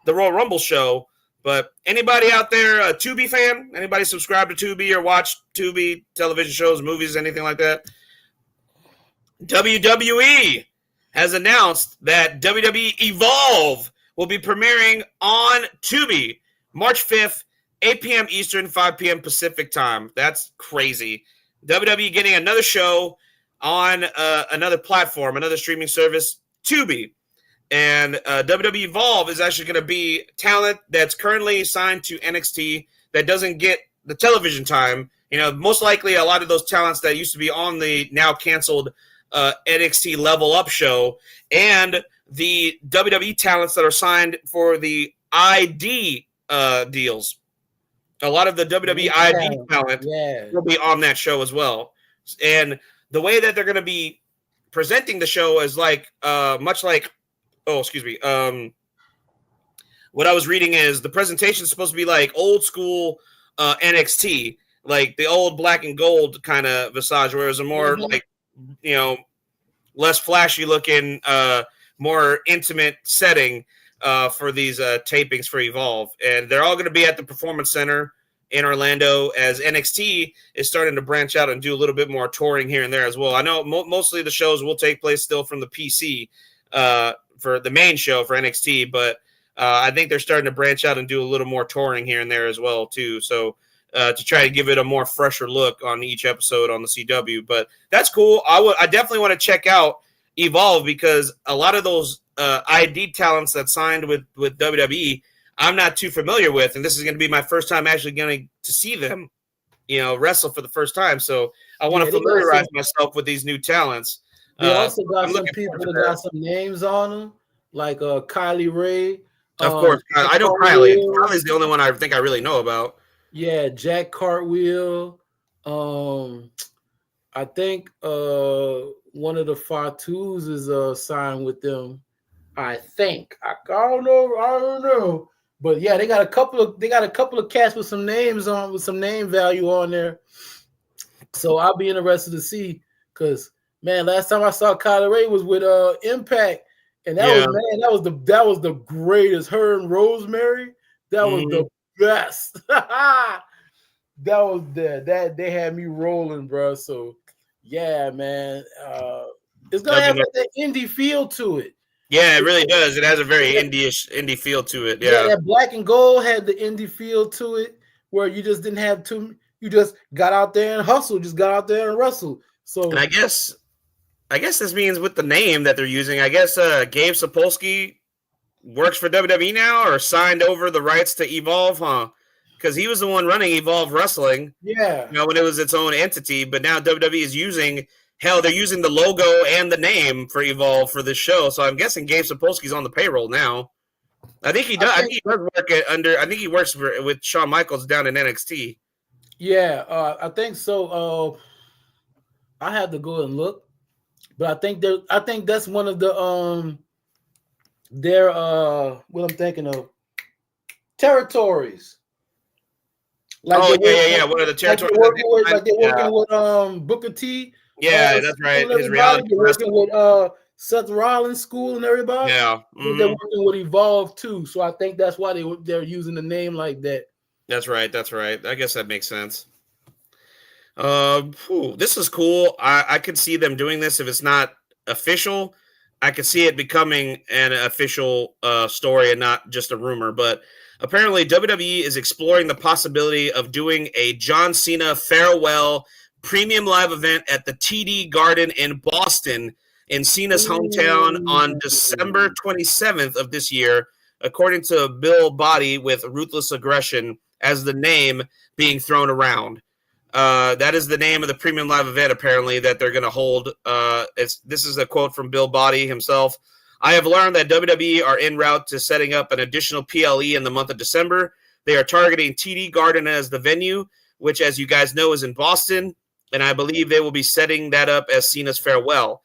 the Royal Rumble show. But anybody out there a Tubi fan? Anybody subscribe to Tubi or watch Tubi television shows, movies, anything like that? WWE has announced that WWE Evolve will be premiering on Tubi March 5th, 8 p.m. Eastern, 5 p.m. Pacific time. That's crazy. WWE getting another show on another platform, another streaming service, Tubi. And WWE Evolve is actually going to be talent that's currently signed to NXT that doesn't get the television time. You know, most likely a lot of those talents that used to be on the now canceled NXT Level Up show, and the WWE talents that are signed for the ID deals. A lot of the WWE ID talent will be on that show as well. And the way that they're going to be presenting the show is like much like, what I was reading is the presentation is supposed to be like old school NXT, like the old black and gold kind of visage, whereas a more like, you know, less flashy looking, more intimate setting for these tapings for Evolve. And they're all going to be at the Performance Center in Orlando, as NXT is starting to branch out and do a little bit more touring here and there as well. I know mostly the shows will take place still from the PC for the main show for NXT, but I think they're starting to branch out and do a little more touring here and there as well too. So to try to give it a more fresher look on each episode on the CW. But that's cool. I definitely want to check out Evolve, because a lot of those ID talents that signed with WWE, I'm not too familiar with, and this is going to be my first time actually going to see them, you know, wrestle for the first time. So I want to familiarize myself with these new talents. They also got some people that got some names on them, like Kylie Ray. Of course, I know Kylie. Kylie's the only one I think I really know about. Yeah, Jack Cartwheel. I think one of the Fatus is signed with them. I think. I don't know. But yeah, they got a couple of cats with some names on, with some name value on there. So I'll be interested to see, because man, last time I saw Kylie Ray was with Impact, and that was the greatest. Her and Rosemary, that was the best. that they had me rolling, bro. So yeah, man, it's gonna have that indie feel to it. Yeah, it really does. It has a very indie feel to it. Yeah, that black and gold had the indie feel to it, where you just didn't have to. You just got out there and hustled. Just got out there and wrestled. So, and I guess this means with the name that they're using, I guess Gabe Sapolsky works for WWE now, or signed over the rights to Evolve, huh? Because he was the one running Evolve Wrestling. Yeah, you know, when it was its own entity. But now WWE is using. Hell, they're using the logo and the name for Evolve for this show. So I'm guessing Gabe Sapolsky's on the payroll now. I think he does. I think he does work I think he works with Shawn Michaels down in NXT. Yeah, I think so. I had to go and look, but I think that's one of the their what I'm thinking of, territories. Like one of the territories. Like they're working with Booker T. Yeah, that's right. His reality. They're working with Seth Rollins' school and everybody. Yeah, they're working with Evolve too. So I think that's why they're using the name like that. That's right. I guess that makes sense. This is cool. I could see them doing this if it's not official. I could see it becoming an official story and not just a rumor. But apparently, WWE is exploring the possibility of doing a John Cena farewell premium live event at the TD Garden in Boston, in Cena's hometown, on December 27th of this year, according to Bill Body with Ruthless Aggression as the name being thrown around. That is the name of the premium live event, apparently, that they're going to hold. This is a quote from Bill Body himself. I have learned that WWE are en route to setting up an additional PLE in the month of December. They are targeting TD Garden as the venue, which, as you guys know, is in Boston, and I believe they will be setting that up as Cena's farewell.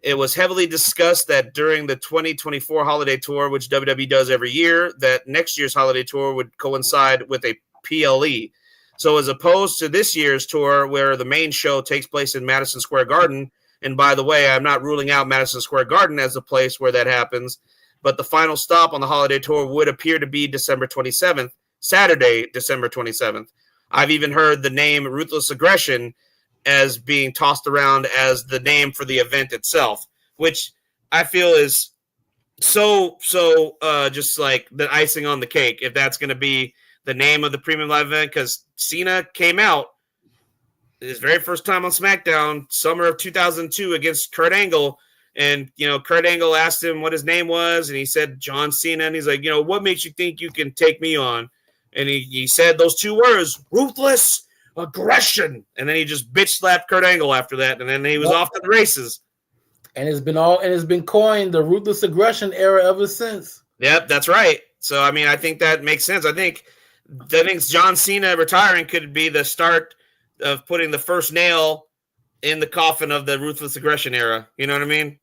It was heavily discussed that during the 2024 holiday tour, which WWE does every year, that next year's holiday tour would coincide with a PLE. So as opposed to this year's tour where the main show takes place in Madison Square Garden, and by the way, I'm not ruling out Madison Square Garden as the place where that happens, but the final stop on the holiday tour would appear to be December 27th, Saturday, December 27th. I've even heard the name Ruthless Aggression as being tossed around as the name for the event itself, which I feel is so just like the icing on the cake, if that's going to be the name of the premium live event, because Cena came out his very first time on SmackDown, summer of 2002, against Kurt Angle, and Kurt Angle asked him what his name was, and he said John Cena, and he's like, what makes you think you can take me on? And he said those two words, Ruthless Aggression, and then he just bitch slapped Kurt Angle after that, and then he was off to the races. And it's been coined the Ruthless Aggression era ever since. Yep, that's right. So I mean, I think that makes sense. I think John Cena retiring could be the start of putting the first nail in the coffin of the Ruthless Aggression era. You know what I mean?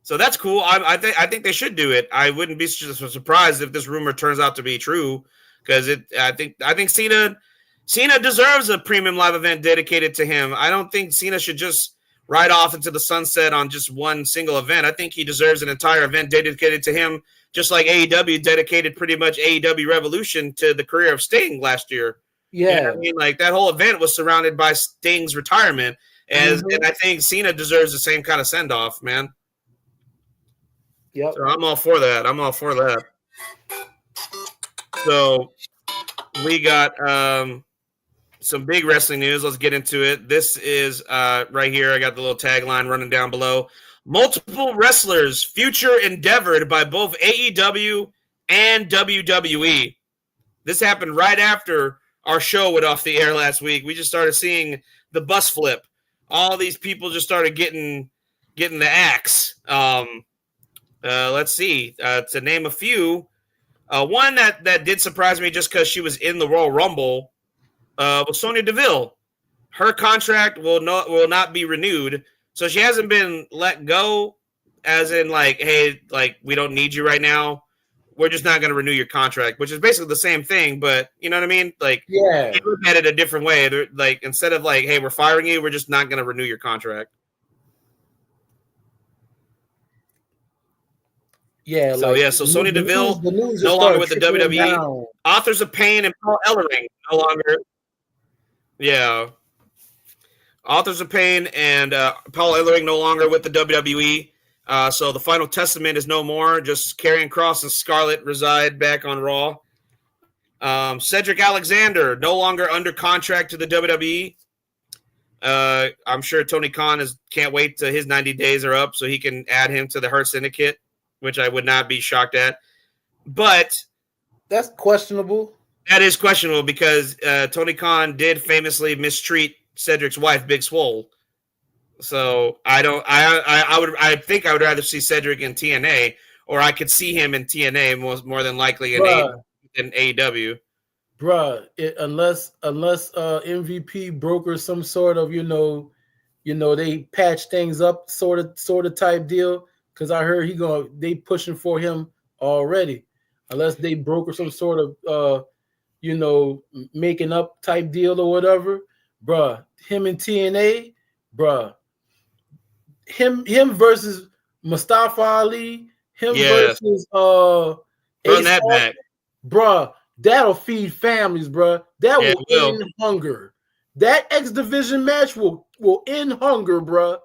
So that's cool. I think they should do it. I wouldn't be surprised if this rumor turns out to be true, because I think Cena deserves a premium live event dedicated to him. I don't think Cena should just ride off into the sunset on just one single event. I think he deserves an entire event dedicated to him, just like AEW dedicated pretty much AEW Revolution to the career of Sting last year. Yeah. You know what I mean? Like, that whole event was surrounded by Sting's retirement, and I think Cena deserves the same kind of send-off, man. Yep. So I'm all for that. So we got some big wrestling news. Let's get into it. This is right here. I got the little tagline running down below. Multiple wrestlers future endeavored by both AEW and WWE. This happened right after our show went off the air last week. We just started seeing the bus flip. All these people just started getting the axe. Let's see. To name a few, one that did surprise me just because she was in the Royal Rumble was Sonya Deville. Her contract will not be renewed. So she hasn't been let go, as in like, hey, like, we don't need you right now. We're just not going to renew your contract, which is basically the same thing, but you know what I mean? Like, yeah, they look at it a different way. They're like, instead of like, hey, we're firing you, we're just not going to renew your contract. Yeah. So Sonya Deville no longer with the WWE. Down. Authors of Pain and Paul Ellering no longer. Yeah. Authors of Pain and Paul Ellering no longer with the WWE. So the Final Testament is no more. Just Karrion Kross and Scarlett reside back on Raw. Cedric Alexander no longer under contract to the WWE. I'm sure Tony Khan can't wait till his 90 days are up so he can add him to the Hurt Syndicate, which I would not be shocked at. But that's questionable. That is questionable because Tony Khan did famously mistreat Cedric's wife, Big Swole. So I think I would rather see Cedric in TNA, or I could see him in TNA more than likely in AEW. Bruh, unless MVP brokers some sort of they patch things up sort of type deal, because I heard they pushing for him already. Unless they broker some sort of making up type deal or whatever, bruh. Him in TNA, bruh. Him versus Mustafa Ali, versus run that back, bruh. That'll feed families, bruh. That will end hunger. That X Division match will end hunger, bruh.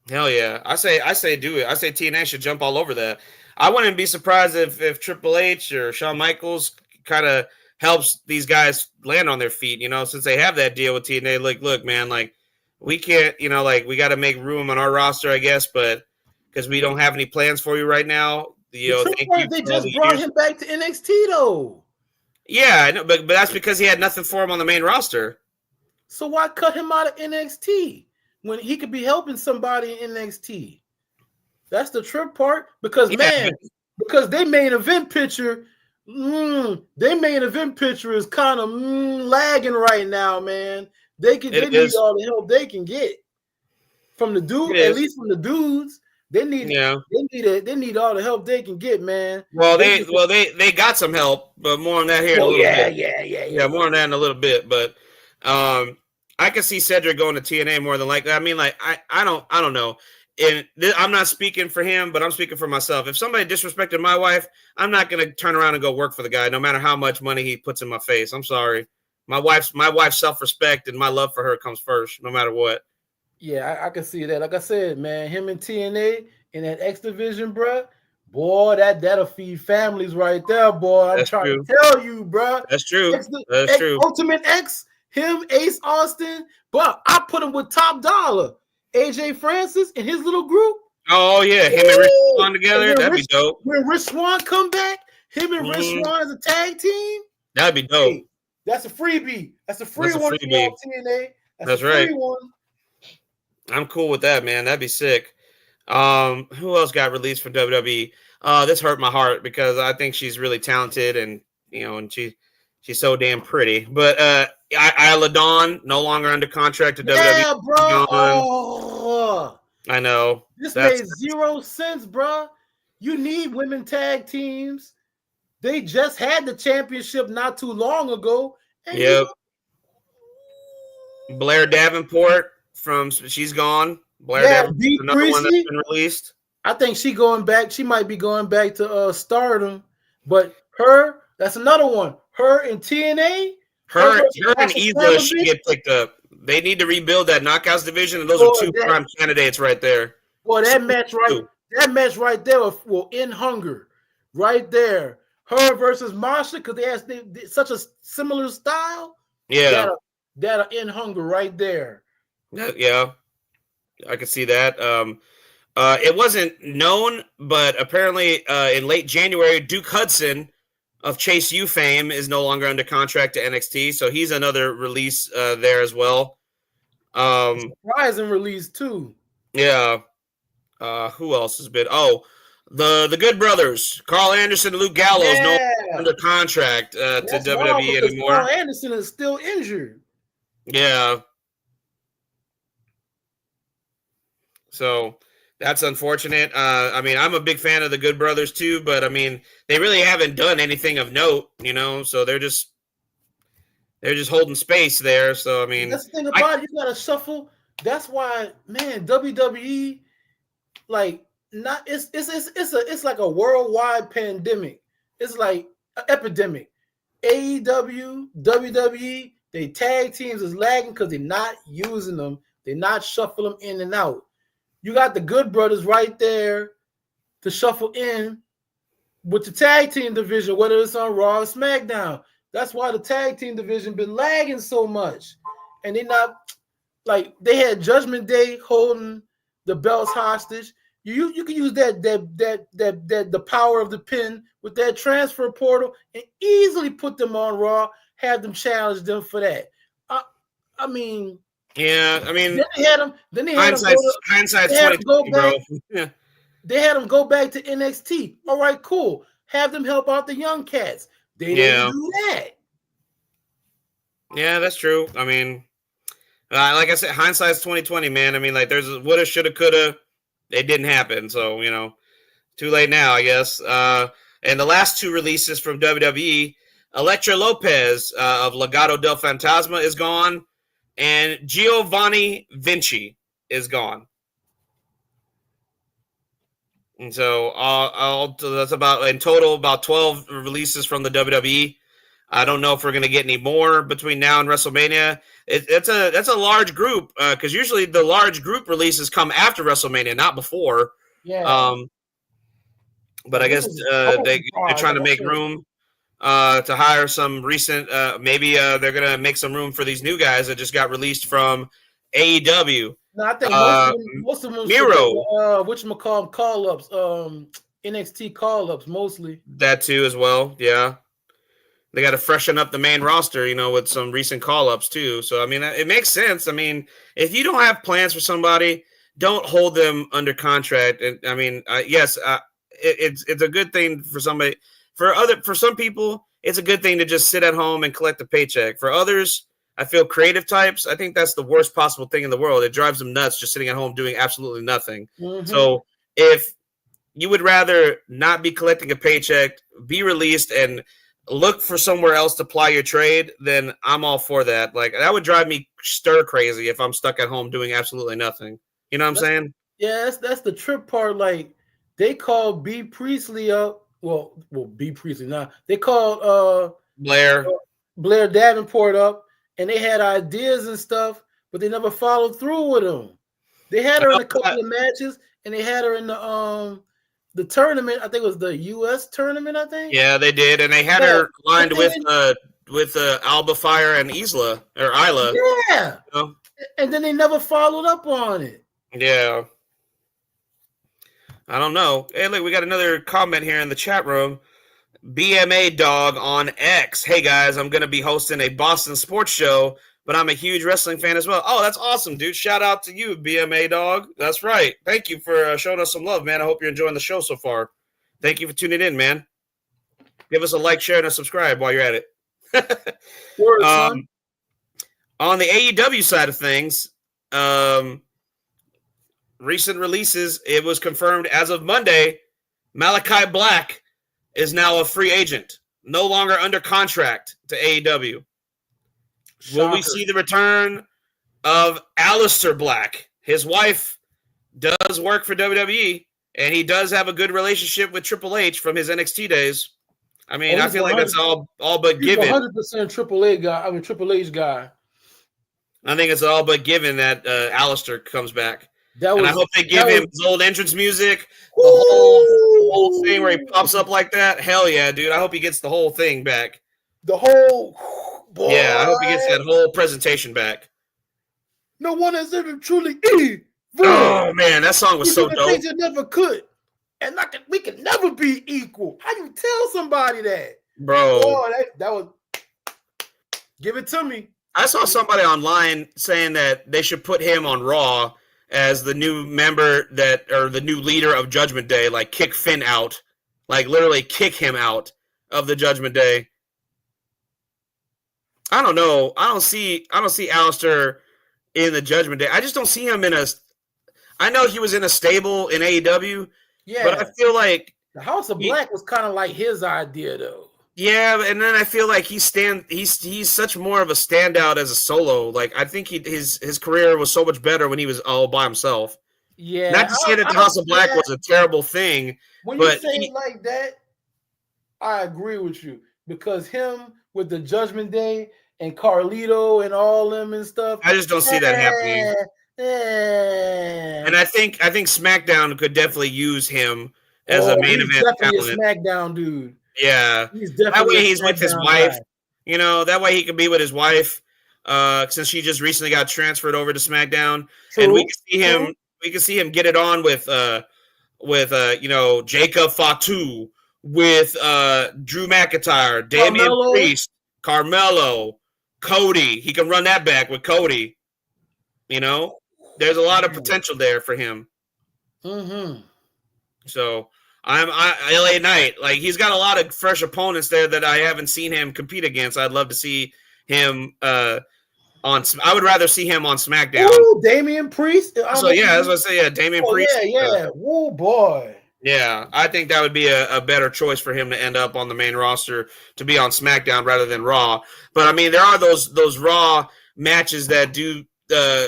Hell yeah. I say do it. I say TNA should jump all over that. I wouldn't be surprised if Triple H or Shawn Michaels kind of helps these guys land on their feet, since they have that deal with TNA. Like, look, man, like, we can't, we got to make room on our roster, I guess, but because we don't have any plans for you right now. They just brought him back to NXT, though. Yeah, I know, but that's because he had nothing for him on the main roster. So why cut him out of NXT when he could be helping somebody in NXT? That's the trip part. Because because they main event picture, is kind of lagging right now, man. They need all the help they can get from the dude, at least from the dudes. They need all the help they can get, man. Well, they got some help, but more on that here in a little bit. Yeah, more on that in a little bit. But I can see Cedric going to TNA more than likely. I mean, like I don't know. And I'm not speaking for him, but I'm speaking for myself. If somebody disrespected my wife, I'm not going to turn around and go work for the guy, no matter how much money he puts in my face. I'm sorry. My wife's self-respect and my love for her comes first, no matter what. Yeah, I can see that. Like I said, man, him and TNA in that X division, bro. Boy, that'll feed families right there, boy. I'm trying to tell you, bro. That's true. That's true. Ultimate X, him, Ace Austin, but I put him with top dollar. AJ Francis and his little group. Oh yeah, him and Rich Swann together. That'd be dope. When Rich Swann come back, him and Rich Swann as a tag team. That'd be dope. Hey, that's a freebie. That's a free one for y'all, TNA. That's right. I'm cool with that, man. That'd be sick. Who else got released from WWE? This hurt my heart because I think she's really talented and and she's so damn pretty. But Isla Dawn no longer under contract to WWE. Yeah, bro. Oh. I know. This made 0 sense, bro. You need women tag teams. They just had the championship not too long ago. Yep. Blair Davenport she's gone. Blair Davenport, another one that's been released. I think she might be going back to Stardom, but that's another one. Her and TNA. Her and Isla should get picked up. They need to rebuild that Knockouts division, and those are two prime candidates right there. Well, that match right there will end hunger. Right there. Her versus Masha, because they have such a similar style. Yeah. That'll end hunger right there. Yeah. I could see that. It wasn't known, but apparently in late January, Duke Hudson of Chase U fame is no longer under contract to NXT, so he's another release there as well. Surprising release too. Yeah. Who else has been? Oh, the Good Brothers, Carl Anderson and Luke Gallows, no longer under contract to WWE anymore. Carl Anderson is still injured. Yeah. So that's unfortunate. I mean, I'm a big fan of the Good Brothers too, but I mean, they really haven't done anything of note, so they're just holding space there. So I mean, that's the thing about it, you gotta shuffle. That's why, man, WWE, like, it's like a worldwide pandemic. It's like an epidemic. AEW, WWE, they tag teams is lagging because they're not using them. They're not shuffling them in and out. You got the Good Brothers right there to shuffle in with the tag team division, whether it's on Raw or SmackDown. That's why the tag team division been lagging so much. And they're not, like, they had Judgment Day holding the belts hostage. You can use the power of the pin with that transfer portal and easily put them on Raw, have them challenge them for that. I mean, yeah, I mean, then they had hindsight's 2020, bro. Yeah. They had them go back to NXT. All right, cool. Have them help out the young cats. They didn't do that. Yeah, that's true. I mean, like I said, hindsight's 2020, man. I mean, like, there's a woulda, shoulda, coulda. It didn't happen, so too late now, I guess. And the last two releases from WWE, Elektra Lopez of Legado del Fantasma is gone. And Giovanni Vinci is gone. And so that's in total about 12 releases from the WWE. I don't know if we're going to get any more between now and WrestleMania. That's a large group because usually the large group releases come after WrestleMania, not before. Yeah. But I guess they're trying to make room to hire some recent. Maybe they're going to make some room for these new guys that just got released from AEW. No, I think most of them Miro, whatchamacallit call-ups, NXT call-ups mostly. That too as well, yeah. they got to freshen up the main roster, you know, with some recent call-ups too. So I mean, it makes sense. I mean, if you don't have plans for somebody, don't hold them under contract. And I mean, it's a good thing for somebody. For some people, it's a good thing to just sit at home and collect a paycheck. For others, I feel creative types, I think that's the worst possible thing in the world. It drives them nuts just sitting at home doing absolutely nothing. Mm-hmm. So if you would rather not be collecting a paycheck, be released, and look for somewhere else to ply your trade, then I'm all for that. Like, that would drive me stir crazy if I'm stuck at home doing absolutely nothing. You know what I'm saying? Yeah, that's the trip part. Like, they called B. Priestley up. Well, B. Priestley now. They called Blair Davenport up, and they had ideas and stuff, but they never followed through with them. They had her in a couple of matches, and they had her in the tournament. I think it was the U.S. tournament, I think. Yeah, they did, and they had her lined with Alba Fire and Isla. Yeah. You know? And then they never followed up on it. Yeah. I don't know. Hey, look, we got another comment here in the chat room. BMA Dog on X. Hey, guys, I'm going to be hosting a Boston sports show, but I'm a huge wrestling fan as well. Oh, that's awesome, dude. Shout out to you, BMA Dog. That's right. Thank you for showing us some love, man. I hope you're enjoying the show so far. Thank you for tuning in, man. Give us a like, share, and a subscribe while you're at it. On the AEW side of things, recent releases, it was confirmed as of Monday, Malachi Black is now a free agent, no longer under contract to AEW. Shocker. Will we see the return of Aleister Black? His wife does work for WWE, and he does have a good relationship with Triple H from his NXT days. I mean, I feel like that's all but given. 100% Triple H guy. I think it's all but given that Aleister comes back. And I hope they give him his old entrance music, the whole thing where he pops up like that. Hell yeah, dude. I hope he gets the whole thing back. The whole boy. Yeah, I hope he gets that whole presentation back. No one has ever truly Oh, man, that song was so dope. Things you never could. And we can never be equal. How you tell somebody that? Bro. Oh, that was... Give it to me. I saw somebody online saying that they should put him on Raw as the new member or the new leader of Judgment Day, like kick Finn out, like literally kick him out of the Judgment Day. I don't know. I don't see Aleister in the Judgment Day. I just don't see him I know he was in a stable in AEW, but I feel like the House of Black was kind of like his idea, though. Yeah, and then I feel like he's such more of a standout as a solo. Like, I think his career was so much better when he was all by himself. Yeah. Not to say that the House of Black was a terrible thing. When you say it like that, I agree with you. Because him with the Judgment Day and Carlito and all them and stuff. I just don't see that happening. And I think SmackDown could definitely use him as a main event definitely talent. A SmackDown dude. Yeah, that way he's with his wife. Guy. You know, that way he can be with his wife. Since she just recently got transferred over to SmackDown, and we can see him get it on with Jacob Fatu, with Drew McIntyre, Damian Priest, Carmelo, Cody. He can run that back with Cody. You know, there's a lot of potential there for him. Mm-hmm. So. I'm LA Knight. Like, he's got a lot of fresh opponents there that I haven't seen him compete against. I'd love to see him I would rather see him on SmackDown. Ooh, Damian Priest. So yeah, as I say, Damian Priest. Yeah. Woo boy. Yeah, I think that would be a better choice for him to end up on the main roster, to be on SmackDown rather than Raw. But I mean, there are those Raw matches that do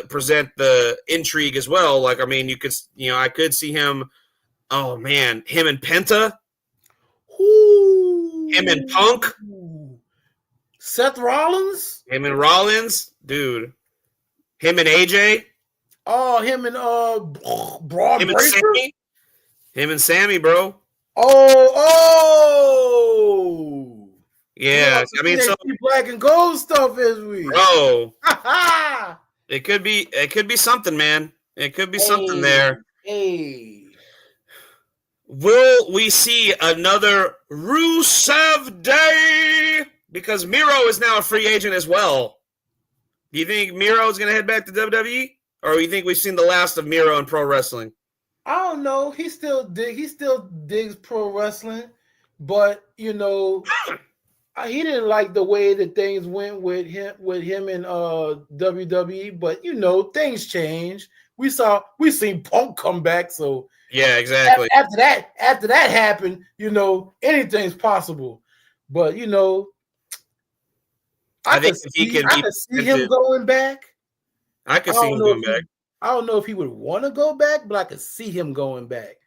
present the intrigue as well. Like, I mean, I could see him. Oh, man. Him and Penta? Ooh. Him and Punk? Seth Rollins? Him and Rollins? Dude. Him and AJ? Oh, him and Braun Breaker? Him and Sammy, bro. Oh! Yeah. I mean, so black and gold stuff is we. Bro. It could be something, man. It could be something there. Hey. Will we see another Rusev Day? because Miro is now a free agent as well. Do you think Miro is going to head back to WWE, or do you think we've seen the last of Miro in pro wrestling? I don't know. He still digs pro wrestling, but he didn't like the way that things went with him in WWE. But things change. We seen Punk come back, so yeah, exactly. After that happened, anything's possible. But I could see him going back. I could see him going back. I don't know if he would want to go back, but I could see him going back.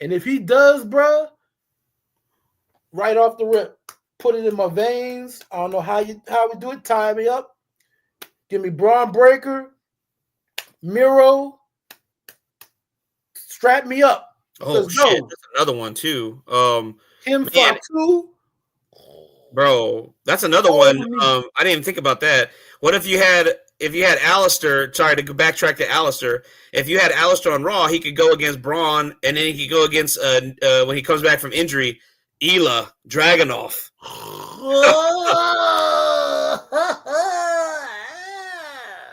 And if he does, bro, right off the rip, put it in my veins. I don't know how we do it. Tie me up. Give me Braun Breaker, Miro. Strap me up. Oh shit, that's another one too. Him Fatu. Bro, that's another one. I didn't even think about that. What if you had Alistair, sorry to go backtrack to Alistair. If you had Alistair on Raw, he could go against Braun, and then he could go against when he comes back from injury, Ilya Dragunov.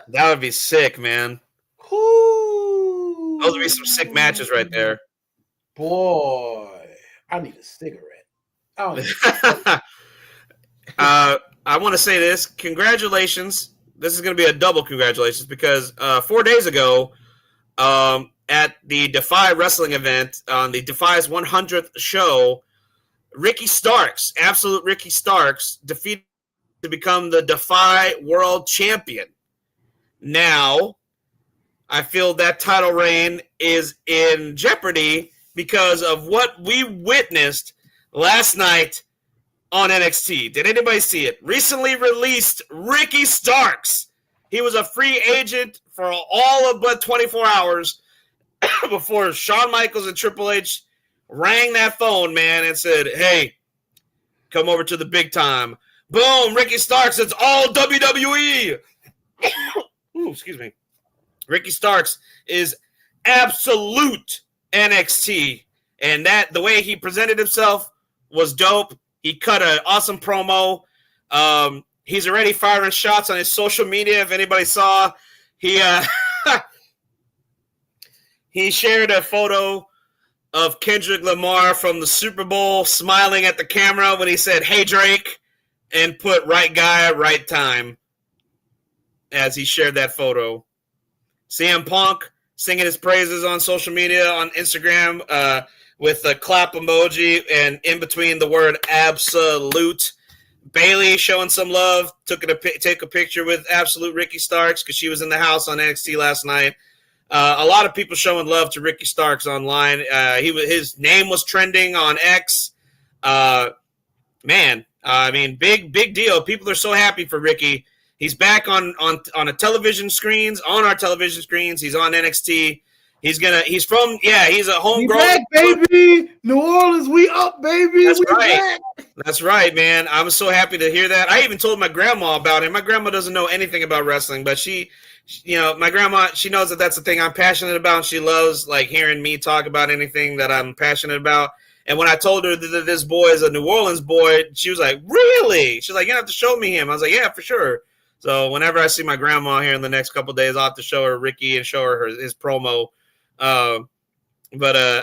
That would be sick, man. Those would be some sick matches right there. Boy, I need a cigarette. I want to say this. Congratulations. This is going to be a double congratulations because 4 days ago at the Defy Wrestling event on the Defy's 100th show, Ricky Starks, absolute Ricky Starks, defeated to become the Defy World Champion. Now, I feel that title reign is in jeopardy because of what we witnessed last night on NXT. Did anybody see it? Recently released Ricky Starks. He was a free agent for all of but 24 hours before Shawn Michaels and Triple H rang that phone, man, and said, hey, come over to the big time. Boom, Ricky Starks, it's all WWE. Ooh, excuse me. Ricky Starks is absolute NXT, and that the way he presented himself was dope. He cut an awesome promo. He's already firing shots on his social media. If anybody saw, he he shared a photo of Kendrick Lamar from the Super Bowl smiling at the camera when he said, hey, Drake, and put right guy, right time as he shared that photo. CM Punk singing his praises on social media, on Instagram, with a clap emoji and in between the word absolute. Bailey showing some love, take a picture with absolute Ricky Starks because she was in the house on NXT last night. A lot of people showing love to Ricky Starks online. His name was trending on X. Man, I mean, big deal. People are so happy for Ricky. He's back on a television screens, on our television screens. He's on NXT. He's a homegrown. We back, baby. New Orleans, we up, baby. That's right. Back. That's right, man. I'm so happy to hear that. I even told my grandma about him. My grandma doesn't know anything about wrestling, but my grandma, she knows that that's the thing I'm passionate about. And she loves like hearing me talk about anything that I'm passionate about. And when I told her that this boy is a New Orleans boy, she was like, really? She's like, you have to show me him. I was like, yeah, for sure. So whenever I see my grandma here in the next couple of days, I'll have to show her Ricky and show her his promo. But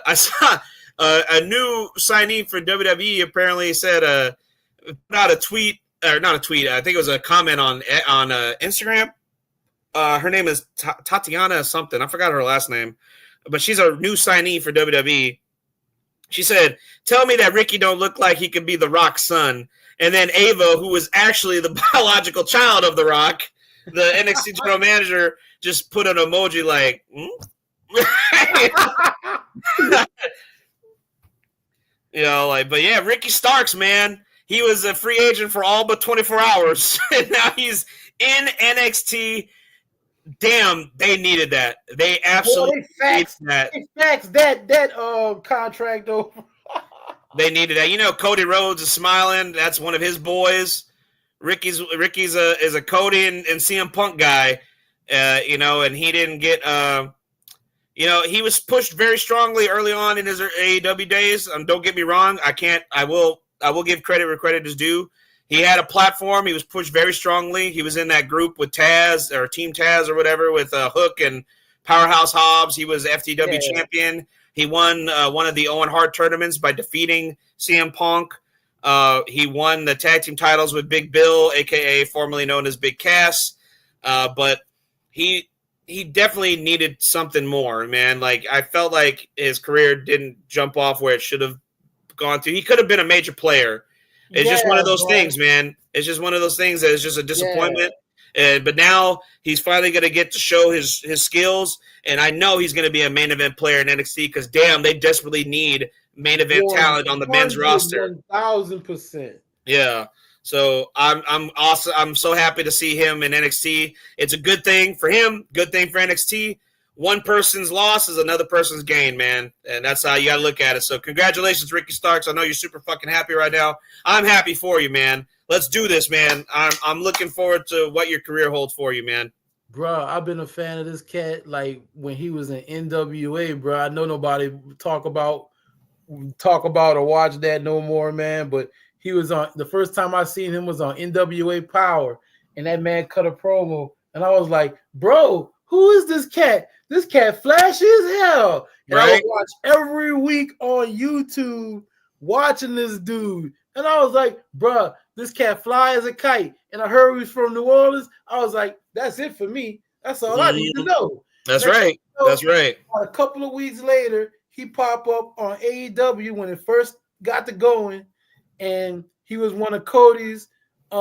I saw a new signee for WWE apparently said put out a tweet, or not a tweet, I think it was a comment on Instagram. Her name is Tatiana something. I forgot her last name, but she's a new signee for WWE. She said, tell me that Ricky don't look like he could be The Rock's son. And then Ava, who was actually the biological child of The Rock, the NXT general manager, just put an emoji like, but yeah, Ricky Starks, man, he was a free agent for all but 24 hours. And now he's in NXT. Damn, they needed that. They absolutely needed that. They faxed that contract over. They needed that. Cody Rhodes is smiling. That's one of his boys. Ricky's is a Cody and CM Punk guy. And he didn't get. He was pushed very strongly early on in his AEW days. Don't get me wrong. I will give credit where credit is due. he had a platform. He was pushed very strongly. He was in that group with Taz or Team Taz or whatever with Hook and Powerhouse Hobbs. He was FTW champion. He won one of the Owen Hart tournaments by defeating CM Punk. He won the tag team titles with Big Bill, a.k.a. formerly known as Big Cass. But he definitely needed something more, man. Like, I felt like his career didn't jump off where it should have gone to. He could have been a major player. It's just one of those things, man. It's just one of those things that is just a disappointment. But now he's finally going to get to show his skills, and I know he's going to be a main event player in NXT because, damn, they desperately need main event talent on the men's roster. 1,000%. Yeah. So I'm so happy to see him in NXT. It's a good thing for him, good thing for NXT. One person's loss is another person's gain, man. And that's how you got to look at it. So congratulations, Ricky Starks. I know you're super fucking happy right now. I'm happy for you, man. Let's do this, man. I'm looking forward to what your career holds for you, man. Bro, I've been a fan of this cat like when he was in NWA, bro. I know nobody talk about or watch that no more, man. But he was on, the first time I seen him was on NWA Power, and that man cut a promo, and I was like, bro, who is this cat? This cat flashy as hell. And I would watch every week on YouTube watching this dude. And I was like, bruh, this cat fly as a kite. And I heard he was from New Orleans. I was like, that's it for me. That's all I need to know. That's right. That's right. A couple of weeks later, he popped up on AEW when it first got to going. And he was one of Cody's he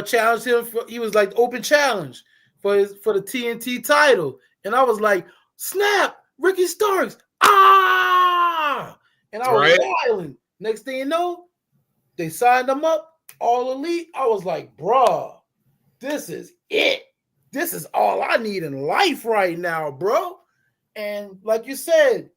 challenged him for, he was like open challenge for the TNT title, and I was like, snap, Ricky Starks, and I was wilding. Next thing you know, they signed him up, all elite. I was like, bruh, this is it. This is all I need in life right now, bro. And like you said,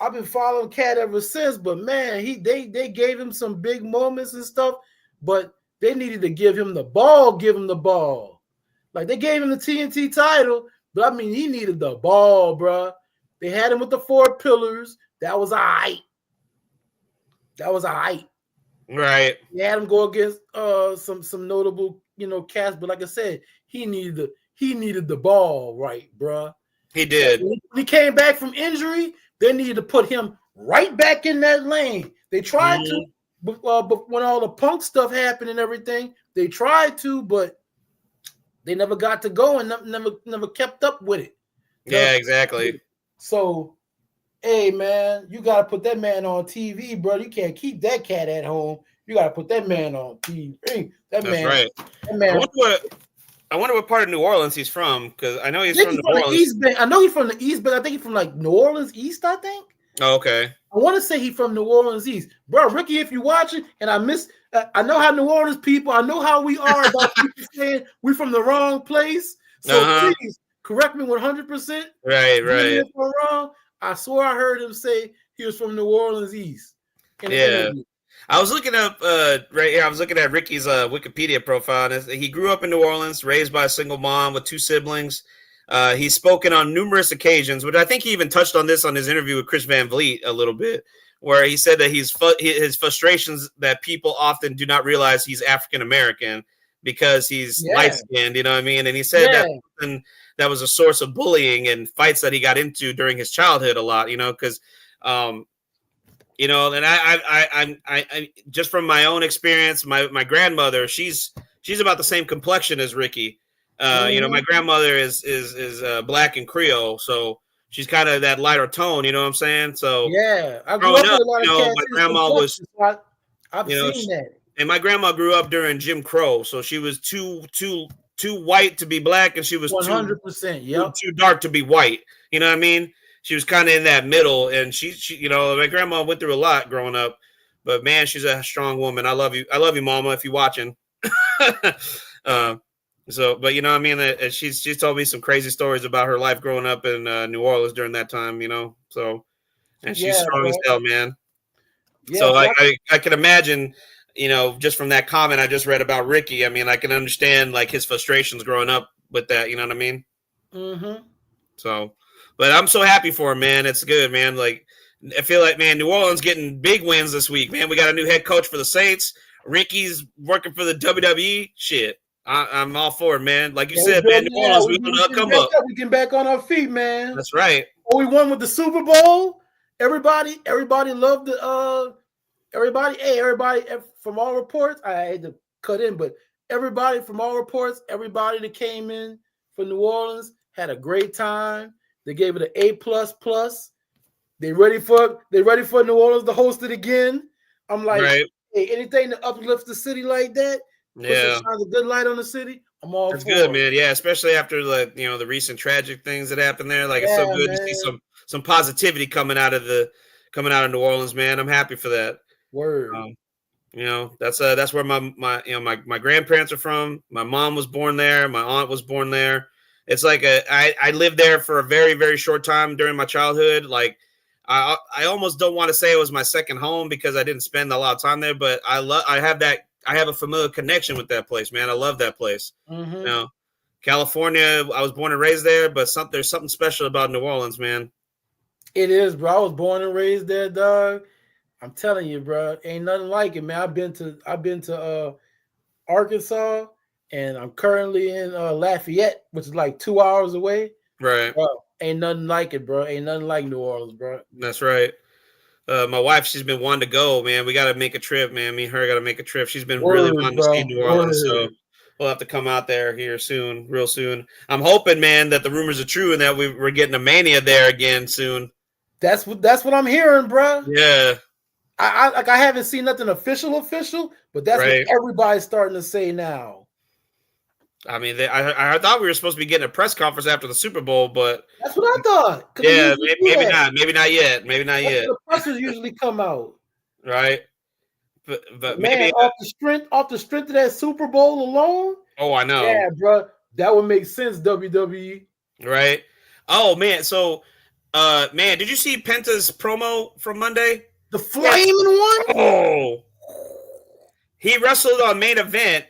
I've been following Cat ever since, but man, they gave him some big moments and stuff, but they needed to give him the ball. Like, they gave him the TNT title, but I mean, he needed the ball, bro. They had him with the 4 pillars. That was all right. Right. They had him go against some notable, cats, but like I said, he needed the ball, right, bro. He did. So when he came back from injury, they needed to put him right back in that lane. They tried to, but when all the Punk stuff happened and everything, they tried to, but they never got to go and never kept up with it. Yeah, exactly. So, hey, man, you got to put that man on TV, bro. You can't keep that cat at home. You got to put that man on TV. That's right. That man. I wonder what part of New Orleans he's from, because I know he's from New Orleans. East Bay. I know he's from the East Bay. I think he's from like New Orleans East, I think. Oh, okay. I want to say he's from New Orleans East. Bro, Ricky, if you're watching, and I know how New Orleans people, I know how we are about people saying we're from the wrong place. So please correct me 100%. Right. If I'm wrong, I swear I heard him say he was from New Orleans East. Yeah. I was looking up right here. I was looking at Ricky's Wikipedia profile. And he grew up in New Orleans, raised by a single mom with 2 siblings. He's spoken on numerous occasions, but I think he even touched on this on his interview with Chris Van Vliet a little bit, where he said that his frustrations that people often do not realize he's African American because he's light skinned. You know what I mean? And he said that was a source of bullying and fights that he got into during his childhood a lot. Because. And I just from my own experience, my grandmother, she's about the same complexion as Ricky. My grandmother is black and Creole, so she's kind of that lighter tone. You know what I'm saying? So I grew up with a lot of cats. My grandma was. I've seen that. And my grandma grew up during Jim Crow, so she was too white to be black, and she was 100%. Too dark to be white. You know what I mean? She was kind of in that middle, and she, my grandma went through a lot growing up, but man, she's a strong woman. I love you, Mama, if you're watching. But you know what I mean? She's told me some crazy stories about her life growing up in New Orleans during that time, so, and she's strong as hell, man. Yeah, so I can imagine, just from that comment I just read about Ricky, I mean, I can understand like his frustrations growing up with that, you know what I mean? Mm-hmm. So, but I'm so happy for him, man. It's good, man. Like I feel like, man, New Orleans getting big wins this week, man. We got a new head coach for the Saints. Ricky's working for the WWE. Shit, I'm all for it, man. Like you said, man, New Orleans, we going to come up. We get back on our feet, man. That's right. Oh, we won with the Super Bowl. Everybody loved the everybody from all reports. I had to cut in, but everybody from all reports, everybody that came in for New Orleans had a great time. They gave it an A++. They ready for New Orleans to host it again. I'm like, hey, anything to uplift the city like that, shines a good light on the city. I'm all That's for good, it. man. Yeah, especially after the recent tragic things that happened there. Like it's so good to see some positivity coming out of New Orleans, man. I'm happy for that. Word. That's where my grandparents are from. My mom was born there. My aunt was born there. It's like I lived there for a very, very short time during my childhood. Like I almost don't want to say it was my second home because I didn't spend a lot of time there, but I have a familiar connection with that place, man. I love that place. Mm-hmm. California, I was born and raised there, but there's something special about New Orleans, man. It is, bro. I was born and raised there, dog. I'm telling you, bro, ain't nothing like it, man. I've been to Arkansas, and I'm currently in Lafayette, which is like 2 hours away. Right. Bro, ain't nothing like it, bro. Ain't nothing like New Orleans, bro. That's right. My wife, she's been wanting to go, man. We got to make a trip, man. Me and her got to make a trip. She's been really wanting to see New Orleans, so we'll have to come out there here soon, real soon. I'm hoping, man, that the rumors are true and that we're getting a Mania there again soon. That's what I'm hearing, bro. Yeah. I haven't seen nothing official, but that's what everybody's starting to say now. I mean, I thought we were supposed to be getting a press conference after the Super Bowl, but that's what I thought. Yeah, maybe not. Maybe not yet. The pressers usually come out, right? But man, maybe off the strength of that Super Bowl alone. Oh, I know. Yeah, bro, that would make sense. WWE, right? Oh man, so man, did you see Penta's promo from Monday? The flaming one? Oh, he wrestled on Main Event.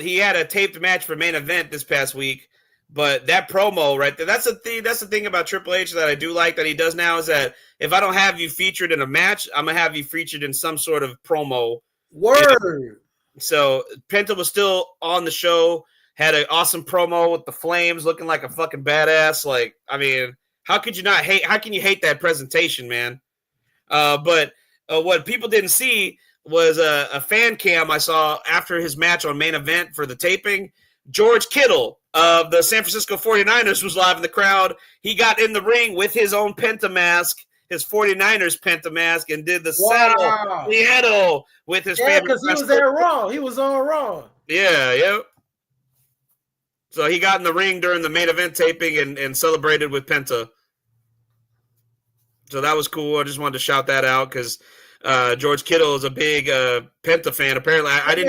He had a taped match for Main Event this past week, but that promo right there, that's the thing about Triple H that I do like that he does now is that if I don't have you featured in a match, I'm gonna have you featured in some sort of promo. Word. So Penta was still on the show, had an awesome promo with the flames, looking like a fucking badass. Like, I mean, how can you hate that presentation, man? But what people didn't see was a fan cam I saw after his match on Main Event for the taping. George Kittle of the San Francisco 49ers was live in the crowd. He got in the ring with his own Penta mask, his 49ers Penta mask, and did the saddle with his favorite. Because he was there Raw. He was on Raw. Yeah. So he got in the ring during the Main Event taping and celebrated with Penta. So that was cool. I just wanted to shout that out because George Kittle is a big Penta fan. Apparently, I don't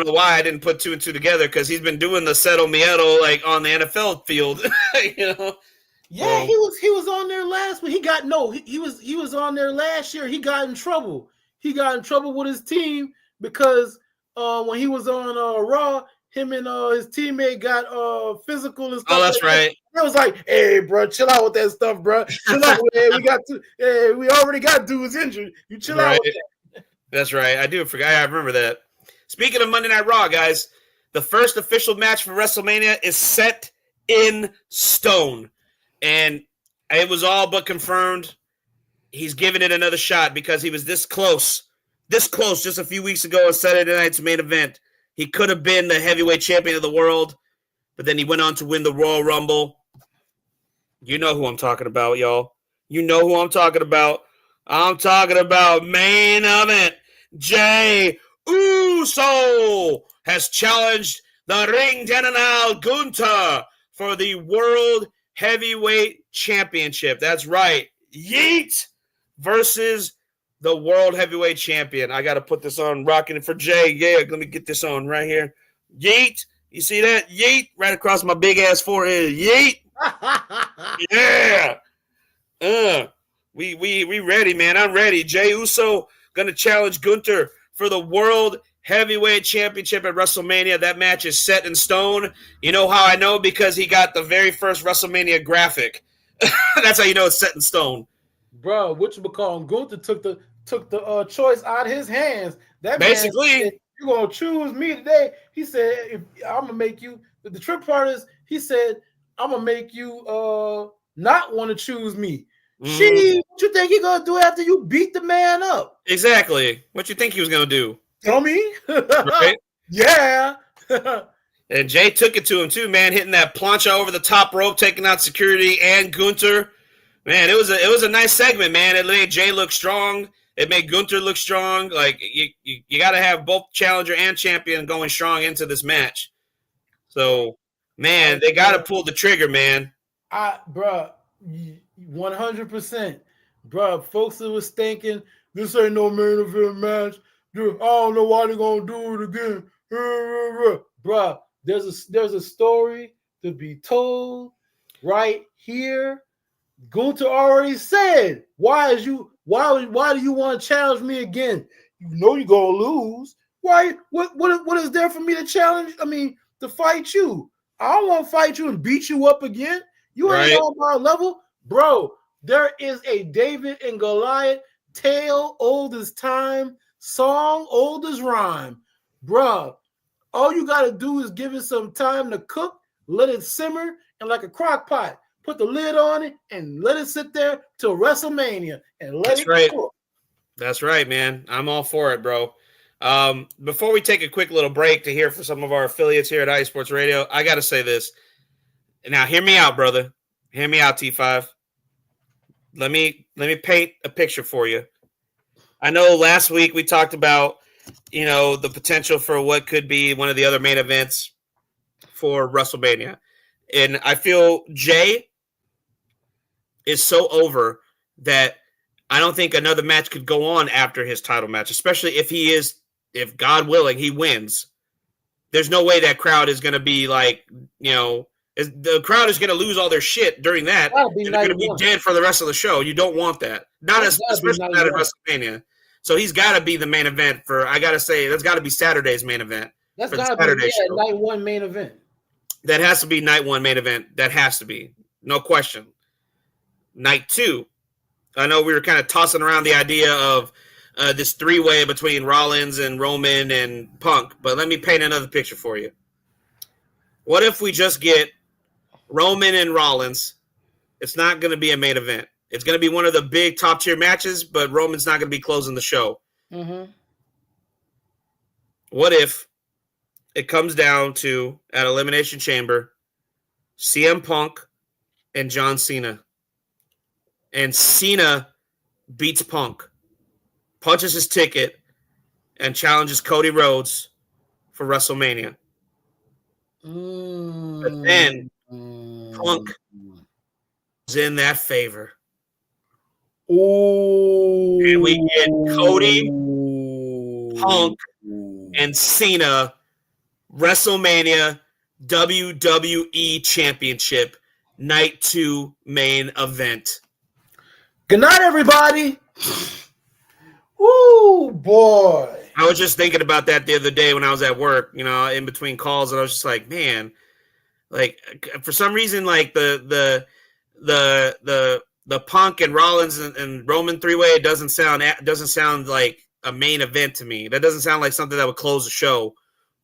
know why I didn't put two and two together because he's been doing the settle miedo like on the NFL field. Yeah, he was on there last week. He was on there last year. He got in trouble. He got in trouble with his team because when he was on Raw, him and his teammate got physical and stuff. Oh, that's right. It was like, hey, bro, chill out with that stuff, bro. Chill out. We already got dudes injured. You chill out with that. That's right. I do forget. I remember that. Speaking of Monday Night Raw, guys, the first official match for WrestleMania is set in stone. And it was all but confirmed. He's giving it another shot because he was this close just a few weeks ago on Saturday night's Main Event. He could have been the heavyweight champion of the world, but then he went on to win the Royal Rumble. You know who I'm talking about, y'all. You know who I'm talking about. I'm talking about Main Event. Jey Uso has challenged the Ring General Gunther for the World Heavyweight Championship. That's right. Yeet versus the World Heavyweight Champion. I got to put this on, rocking it for Jay. Yeah, let me get this on right here. Yeet. You see that? Yeet. Right across my big ass forehead. Yeet. Yeah. We ready, man. I'm ready. Jey Uso going to challenge Gunther for the World Heavyweight Championship at WrestleMania. That match is set in stone. You know how I know? Because he got the very first WrestleMania graphic. That's how you know it's set in stone. Bro, whatchamacallit, Gunther took the choice out of his hands. That Basically, man said, "You're gonna choose me today." He said, "If I'm gonna make you." The trip part is, he said, "I'm gonna make you not want to choose me." She, what you think he gonna do after you beat the man up? Exactly. What you think he was gonna do? Dummy. Right? Yeah. And Jay took it to him too, man, hitting that plancha over the top rope, taking out security and Gunther. Man, it was a nice segment, man. It made Jay look strong. It made Gunther look strong. Like you got to have both challenger and champion going strong into this match. So, man, they got to pull the trigger, man. Bruh, 100%. Bruh, folks that was thinking this ain't no main event match. I don't know why they're gonna do it again. Bruh, there's a story to be told right here. Gunther already said, why do you want to challenge me again? You know you're gonna lose. Why? What is there for me to challenge? I mean, to fight you. I don't want to fight you and beat you up again. You ain't on my level, bro. There is a David and Goliath tale old as time, song old as rhyme, bro. All you gotta do is give it some time to cook, let it simmer, and like a crock pot, put the lid on it and let it sit there till WrestleMania and let it cook. That's right, man. I'm all for it, bro. Before we take a quick little break to hear from some of our affiliates here at IE Sports Radio, I got to say this. Now, hear me out, brother. Hear me out, T5. Let me paint a picture for you. I know last week we talked about, the potential for what could be one of the other main events for WrestleMania. And I feel Jay is so over that I don't think another match could go on after his title match, especially if God willing, he wins. There's no way that crowd is going to be like, the crowd is going to lose all their shit during that. They're going to be dead for the rest of the show. You don't want that. Especially not at WrestleMania. So he's got to be the main event I got to say, that's got to be Saturday's main event. That's got to be night one main event. That has to be night one main event. That has to be. No question. Night two. I know we were kind of tossing around the idea of this three-way between Rollins and Roman and Punk, but let me paint another picture for you. What if we just get Roman and Rollins? It's not going to be a main event. It's going to be one of the big top-tier matches, but Roman's not going to be closing the show. Mm-hmm. What if it comes down to, at Elimination Chamber, CM Punk and John Cena? And Cena beats Punk, punches his ticket, and challenges Cody Rhodes for WrestleMania. But then Punk is in that favor. Oh, and we get Cody, Punk, and Cena WrestleMania WWE Championship Night 2 main event. Good night, everybody. Woo, boy. I was just thinking about that the other day when I was at work, in between calls, and I was just like, man, like for some reason, like the Punk and Rollins and Roman three-way doesn't sound like a main event to me. That doesn't sound like something that would close the show,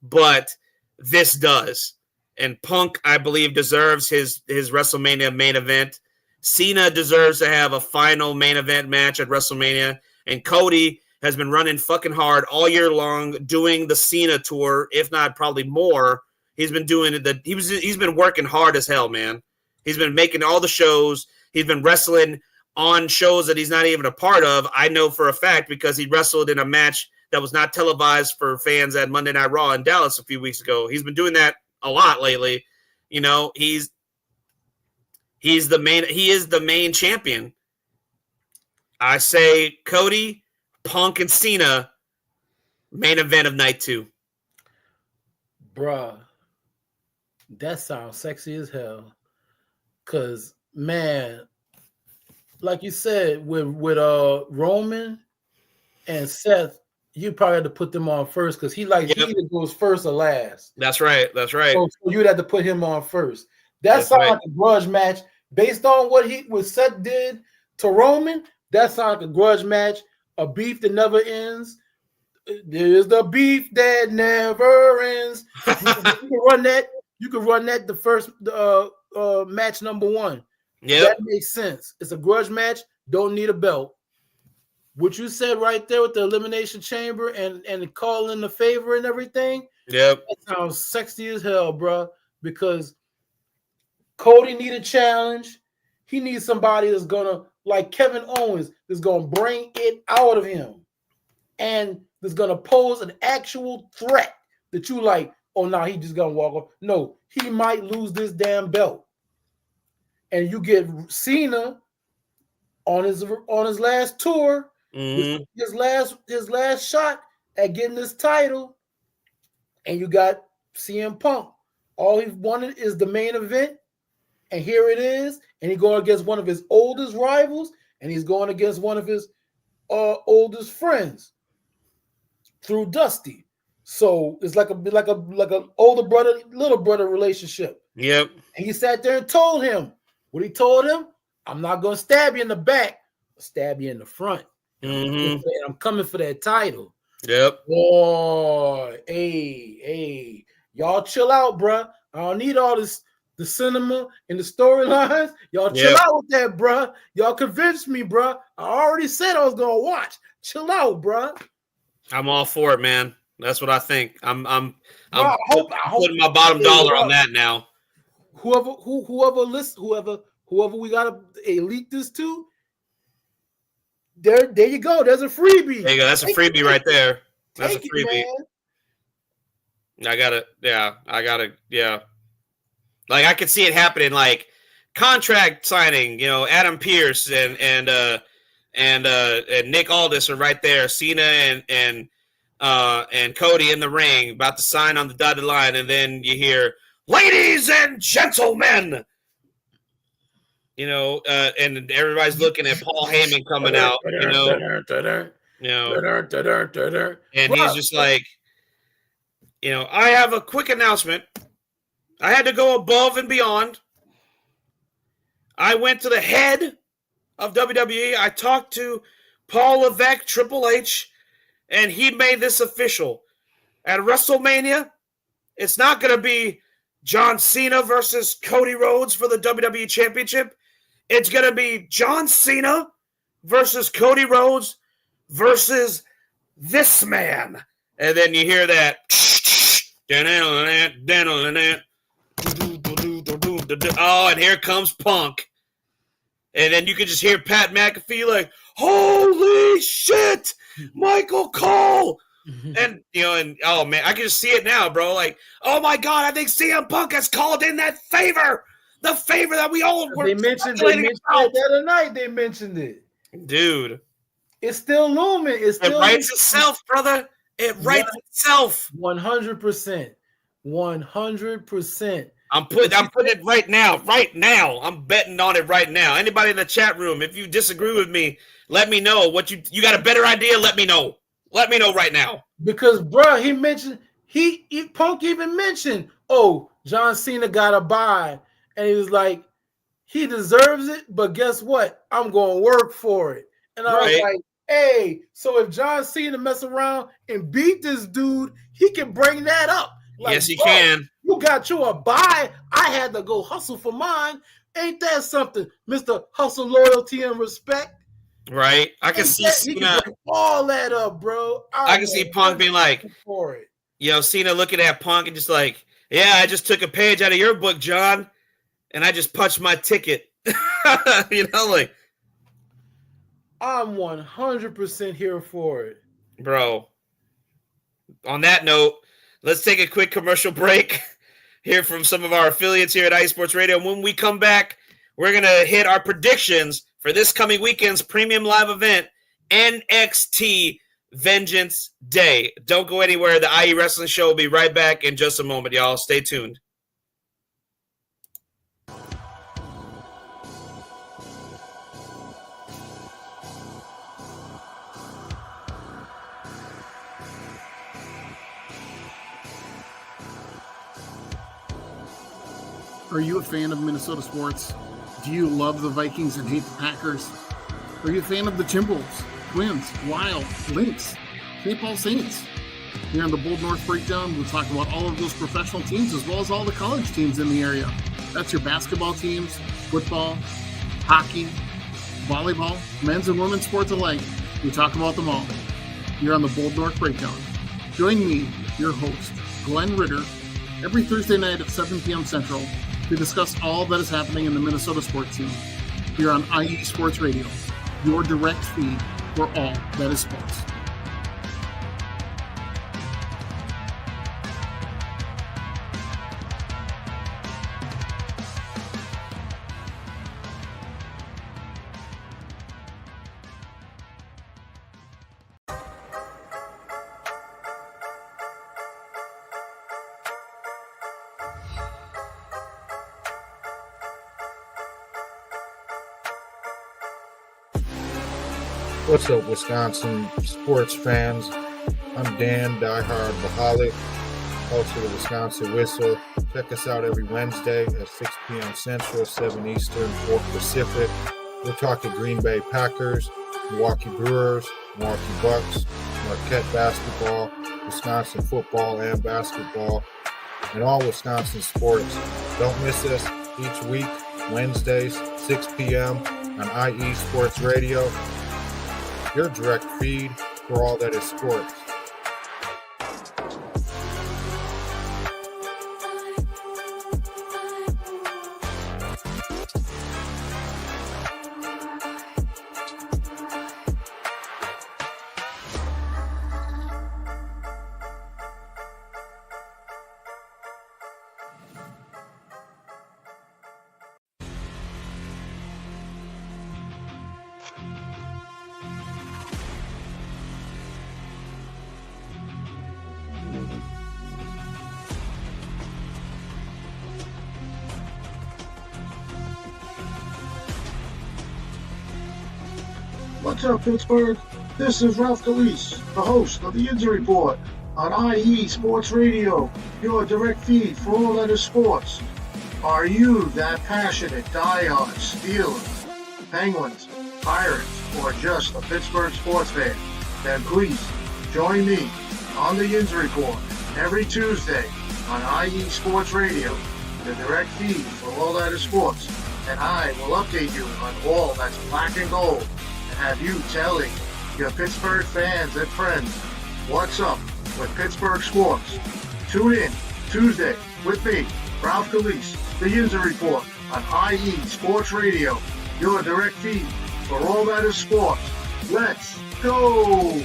but this does. And Punk, I believe, deserves his WrestleMania main event. Cena deserves to have a final main event match at WrestleMania. And Cody has been running fucking hard all year long, doing the Cena tour, if not probably more. He's been doing it. He's been working hard as hell, man. He's been making all the shows. He's been wrestling on shows that he's not even a part of. I know for a fact because he wrestled in a match that was not televised for fans at Monday Night Raw in Dallas a few weeks ago. He's been doing that a lot lately. He's the main. He is the main champion. I say Cody, Punk, and Cena main event of night 2. Bruh, that sounds sexy as hell. Cause man, like you said, with Roman and Seth, you probably had to put them on first because he either goes first or last. That's right. So you'd have to put him on first. That sounds like a grudge match based on what Seth did to Roman, that sounds like a grudge match, a beef that never ends. There's the beef that never ends. You can run that. You can run that the first match number 1. Yeah, that makes sense. It's a grudge match. Don't need a belt. What you said right there with the Elimination Chamber and calling the favor and everything. Yep. That sounds sexy as hell, bro. Because Cody need a challenge. He needs somebody that's gonna, like Kevin Owens, that's gonna bring it out of him, and that's gonna pose an actual threat that you like. Oh, no, he just gonna walk off. No, he might lose this damn belt, and you get Cena on his last tour, his last shot at getting this title, and you got CM Punk. All he wanted is the main event, and here it is. And he's going against one of his oldest rivals, and he's going against one of his oldest friends through Dusty. So it's like a older brother, little brother relationship. Yep. And he sat there and told him what he told him. I'm not going to stab you in the back. I'll stab you in the front. I'm coming for that title. Yep. Boy, hey, y'all chill out, bro. I don't need all this, the cinema and the storylines. Y'all chill out with that, bro. Y'all convinced me, bro. I already said I was going to watch. Chill out, bro. I'm all for it, man. That's what I think. I'm I hope putting my bottom dollar on that now. Whoever we gotta leak this to, there you go. There's a freebie. There you go. That's a freebie right there. That's a freebie. I gotta. Yeah. Like I could see it happening, like contract signing. Adam Pearce and Nick Aldis are right there. Cena and Cody in the ring, about to sign on the dotted line, and then you hear, "Ladies and gentlemen," and everybody's looking at Paul Heyman coming out, and he's just like, I have a quick announcement. I had to go above and beyond. I went to the head of WWE. I talked to Paul Levesque, Triple H, and he made this official. At WrestleMania, it's not going to be John Cena versus Cody Rhodes for the WWE Championship. It's going to be John Cena versus Cody Rhodes versus this man. And then you hear that. Oh, and here comes Punk. And then you can just hear Pat McAfee like, "Holy shit, Michael Cole." And, oh, man, I can just see it now, bro. Like, oh, my God, I think CM Punk has called in that favor. The favor that we all were. They mentioned it the other night. They mentioned it. Dude. It's still looming. It writes itself, brother. It writes itself. 100%. 100%. I'm putting it right now. Right now. I'm betting on it right now. Anybody in the chat room, if you disagree with me, let me know. What you got a better idea? Let me know. Let me know right now. Because, bro, he mentioned, Punk even mentioned, oh, John Cena got a bye. And he was like, he deserves it, but guess what? I'm going to work for it. And I was like, hey, so if John Cena mess around and beat this dude, he can bring that up. Like, yes, he can. You got you a bye. I had to go hustle for mine. Ain't that something, Mr. Hustle, Loyalty, and Respect? Right. I can see Cena all that up, bro. I can see Punk being like, for it. Cena looking at Punk and just like, yeah, I just took a page out of your book, John, and I just punched my ticket. Like, I'm 100% here for it. Bro. On that note, let's take a quick commercial break. Hear from some of our affiliates here at IE Sports Radio. And when we come back, we're going to hit our predictions for this coming weekend's premium live event, NXT Vengeance Day. Don't go anywhere. The IE Wrestling Show will be right back in just a moment, y'all. Stay tuned. Are you a fan of Minnesota sports? Do you love the Vikings and hate the Packers? Are you a fan of the Timberwolves, Twins, Wild, Lynx, St. Paul Saints? Here on the Bold North Breakdown, we'll talk about all of those professional teams as well as all the college teams in the area. That's your basketball teams, football, hockey, volleyball, men's and women's sports alike. We talk about them all. Here on the Bold North Breakdown. Join me, your host, Glenn Ritter, every Thursday night at 7 p.m. Central to discuss all that is happening in the Minnesota sports scene. Here on IE Sports Radio, your direct feed for all that is sports. What's up, Wisconsin sports fans? I'm Dan, diehard Baholic, host of the Wisconsin Whistle. Check us out every Wednesday at 6 p.m. Central, 7 Eastern, 4 Pacific. We're talking Green Bay Packers, Milwaukee Brewers, Milwaukee Bucks, Marquette basketball, Wisconsin football and basketball, and all Wisconsin sports. Don't miss us each week, Wednesdays, 6 p.m. on IE Sports Radio. Your direct feed for all that is sports. What's up, Pittsburgh? This is Ralph Galise, the host of the Injury Report on IE Sports Radio, your direct feed for all that is sports. Are you that passionate diehard Steelers, Penguins, Pirates, or just a Pittsburgh sports fan? Then please join me on the Injury Report every Tuesday on IE Sports Radio, the direct feed for all that is sports, and I will update you on all that's black and gold. Have you telling your Pittsburgh fans and friends what's up with Pittsburgh sports. Tune in Tuesday with me, Ralph Galise, the User Report on IE Sports Radio, your direct feed for all that is sports. Let's go!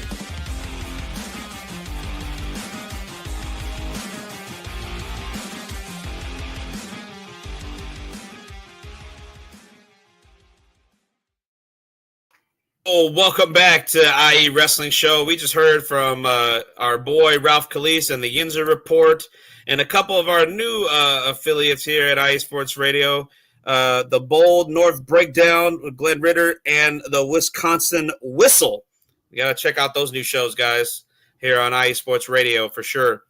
Oh, welcome back to IE Wrestling Show. We just heard from our boy Ralph Calise and the Yinzer Report and a couple of our new affiliates here at IE Sports Radio, the Bold North Breakdown with Glenn Ritter and the Wisconsin Whistle. You got to check out those new shows, guys, here on IE Sports Radio for sure.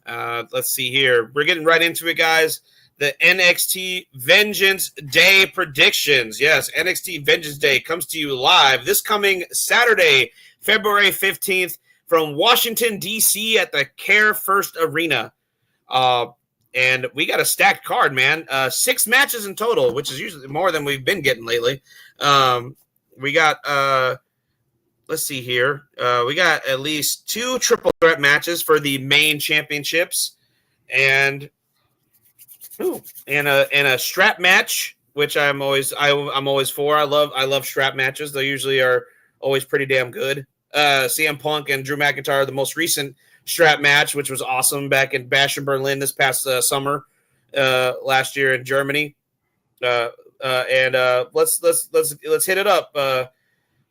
Let's see here. We're getting right into it, guys. The NXT Vengeance Day predictions. Yes, NXT Vengeance Day comes to you live this coming Saturday, February 15th from Washington, D.C. at the Care First Arena. And we got a stacked card, man. 6 matches in total, which is usually more than we've been getting lately. We got, let's see here. We got at least 2 triple threat matches for the main championships. And a strap match, which I'm always for. I love strap matches. They usually are always pretty damn good. CM Punk and Drew McIntyre, the most recent strap match, which was awesome back in Bash in Berlin this past summer, last year in Germany. And let's hit it up.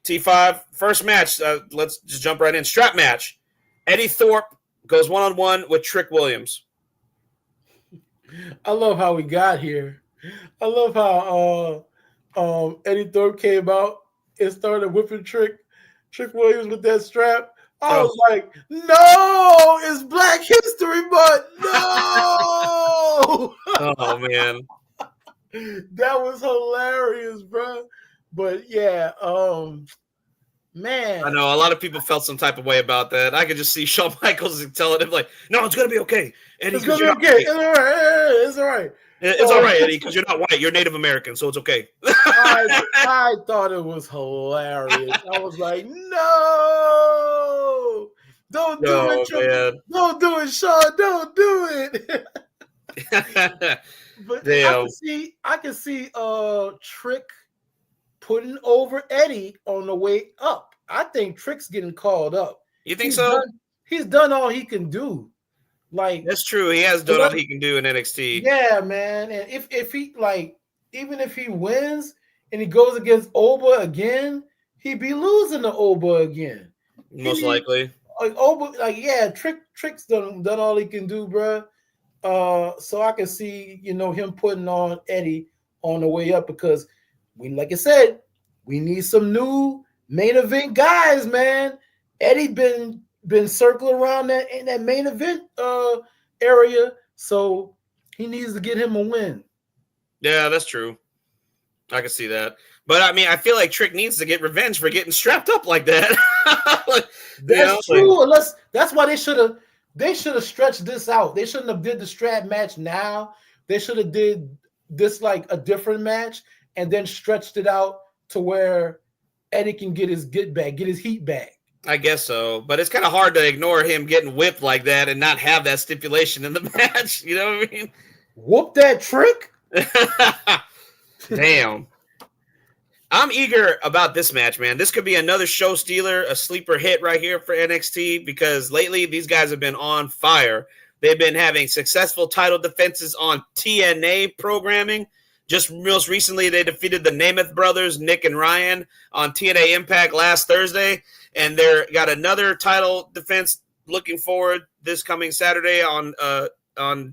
T5 first match. Let's just jump right in. Strap match. Eddie Thorpe goes 1-on-1 with Trick Williams. I love how we got here. I love how Eddie Thorpe came out and started whipping Trick Williams with that strap. I was like, no, it's Black History Month. No. Oh man. That was hilarious, bro. But yeah, man. I know a lot of people felt some type of way about that. I could just see Shawn Michaels telling him like, "No, it's gonna be okay, Eddie. It's gonna be okay. It's all right. It's all right. It's all right, Eddie, because you're not white. You're Native American, so it's okay." I thought it was hilarious. I was like, no, don't do it, man. Don't do it, Shawn. Don't do it. But Damn. I can see Trick putting over Eddie on the way up. I think Trick's getting called up. You think so? He's done all he can do. Like, that's true. He has done all he can do in NXT. Yeah, man. And if he even if he wins and he goes against Oba again, he'd be losing to Oba again. Most likely. Like Oba, Trick's done all he can do, bro. So I can see, him putting on Eddie on the way up, because like I said, we need some new main event guys, man. Eddie been circling around in that main event area, so he needs to get him a win. Yeah, that's true. I can see that. But I mean, I feel like Trick needs to get revenge for getting strapped up like that. That's true. Unless that's why they should have stretched this out. They shouldn't have did the strap match now. They should have did this like a different match and then stretched it out to where Eddie can get his heat back. I guess so, but it's kind of hard to ignore him getting whipped like that and not have that stipulation in the match. You know what I mean? Whoop that Trick. Damn. I'm eager about this match, man. This could be another show stealer, a sleeper hit right here for NXT, because lately these guys have been on fire. They've been having successful title defenses on TNA programming. Just most recently, they defeated the Namath brothers, Nick and Ryan, on TNA Impact last Thursday. And they're got another title defense looking forward this coming Saturday on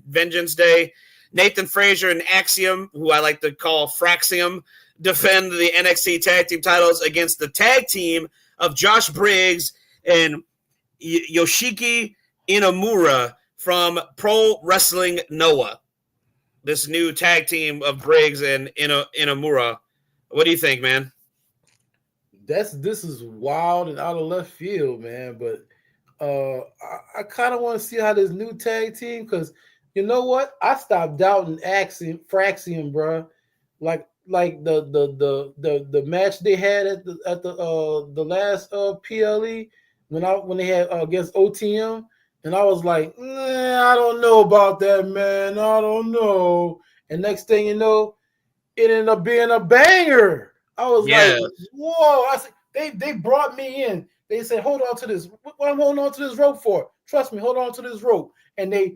Vengeance Day. Nathan Frazier and Axiom, who I like to call Fraxium, defend the NXT tag team titles against the tag team of Josh Briggs and Yoshiki Inamura from Pro Wrestling Noah. This new tag team of Briggs and Inamura. What do you think, man? This is wild and out of left field, man. But I kind of want to see how this new tag team, because you know what? I stopped doubting Fraxium, bro. Like the match they had at the last PLE when they had against OTM, and I was like, I don't know about that, man. I don't know. And next thing you know, it ended up being a banger. I was like, whoa. I said, they brought me in. They said, hold on to this. What I'm holding on to this rope for? Trust me, hold on to this rope. And they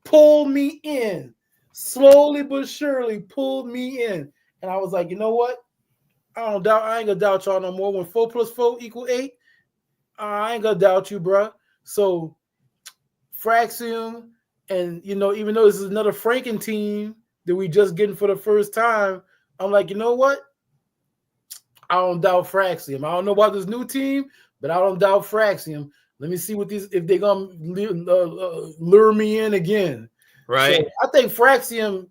pulled me in. Slowly but surely pulled me in. And I was like, you know what? I ain't gonna doubt y'all no more. When 4 + 4 = 8, I ain't gonna doubt you, bro. So Fraxium, and even though this is another Franken team that we just getting for the first time, I'm like, you know what? I don't doubt Fraxium. I don't know about this new team, but I don't doubt Fraxium. Let me see if they're gonna lure me in again. Right. So I think Fraxium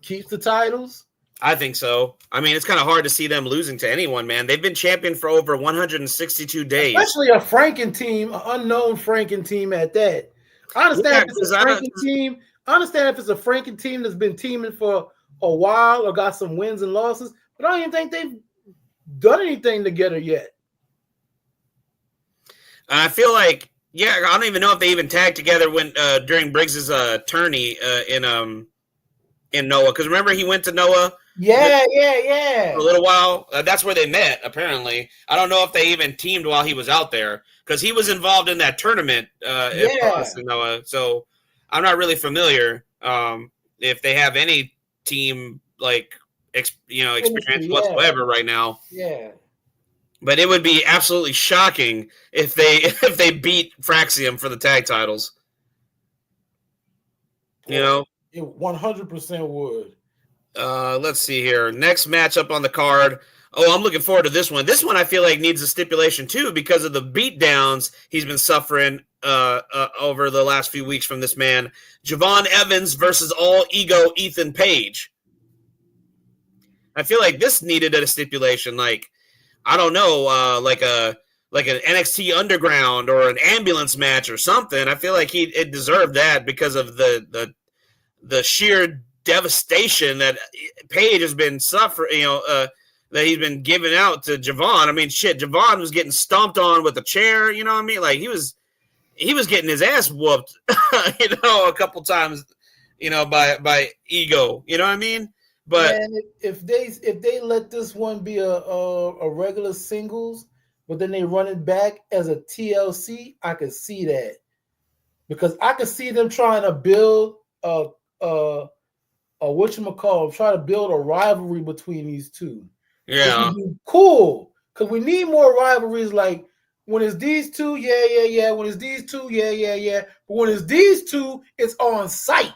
keeps the titles. I think so. I mean, it's kind of hard to see them losing to anyone, man. They've been champion for over 162 days. Especially a Franken team, an unknown Franken team at that. I understand if it's a Franken team. I understand if it's a Franken team that's been teaming for a while or got some wins and losses, but I don't even think they've done anything together yet. I feel like, I don't even know if they even tagged together when during Briggs's tourney in Noah. Because remember, he went to Noah. Yeah. For a little while. That's where they met, apparently. I don't know if they even teamed while he was out there, because he was involved in that tournament in Noah. So I'm not really familiar if they have any team experience whatsoever right now. Yeah. But it would be absolutely shocking if they beat Fraxium for the tag titles. It 100% would. Let's see here. Next matchup on the card. Oh, I'm looking forward to this one. This one I feel like needs a stipulation too, because of the beatdowns he's been suffering over the last few weeks from this man. Javon Evans versus all ego Ethan Page. I feel like this needed a stipulation, like, I don't know, like an NXT Underground or an ambulance match or something. I feel like it deserved that because of the sheer devastation that Page has been suffering, that he's been giving out to Javon. I mean, shit, Javon was getting stomped on with a chair, you know what I mean? Like, he was getting his ass whooped, a couple times, by ego, you know what I mean? But man, if they let this one be a regular singles, but then they run it back as a TLC, I could see that, because I could see them trying to build a whatchamacallit, try to build a rivalry between these two. Yeah, cool, because we need more rivalries. Like, when it's these two, yeah. When it's these two, yeah. But when it's these two, it's on site.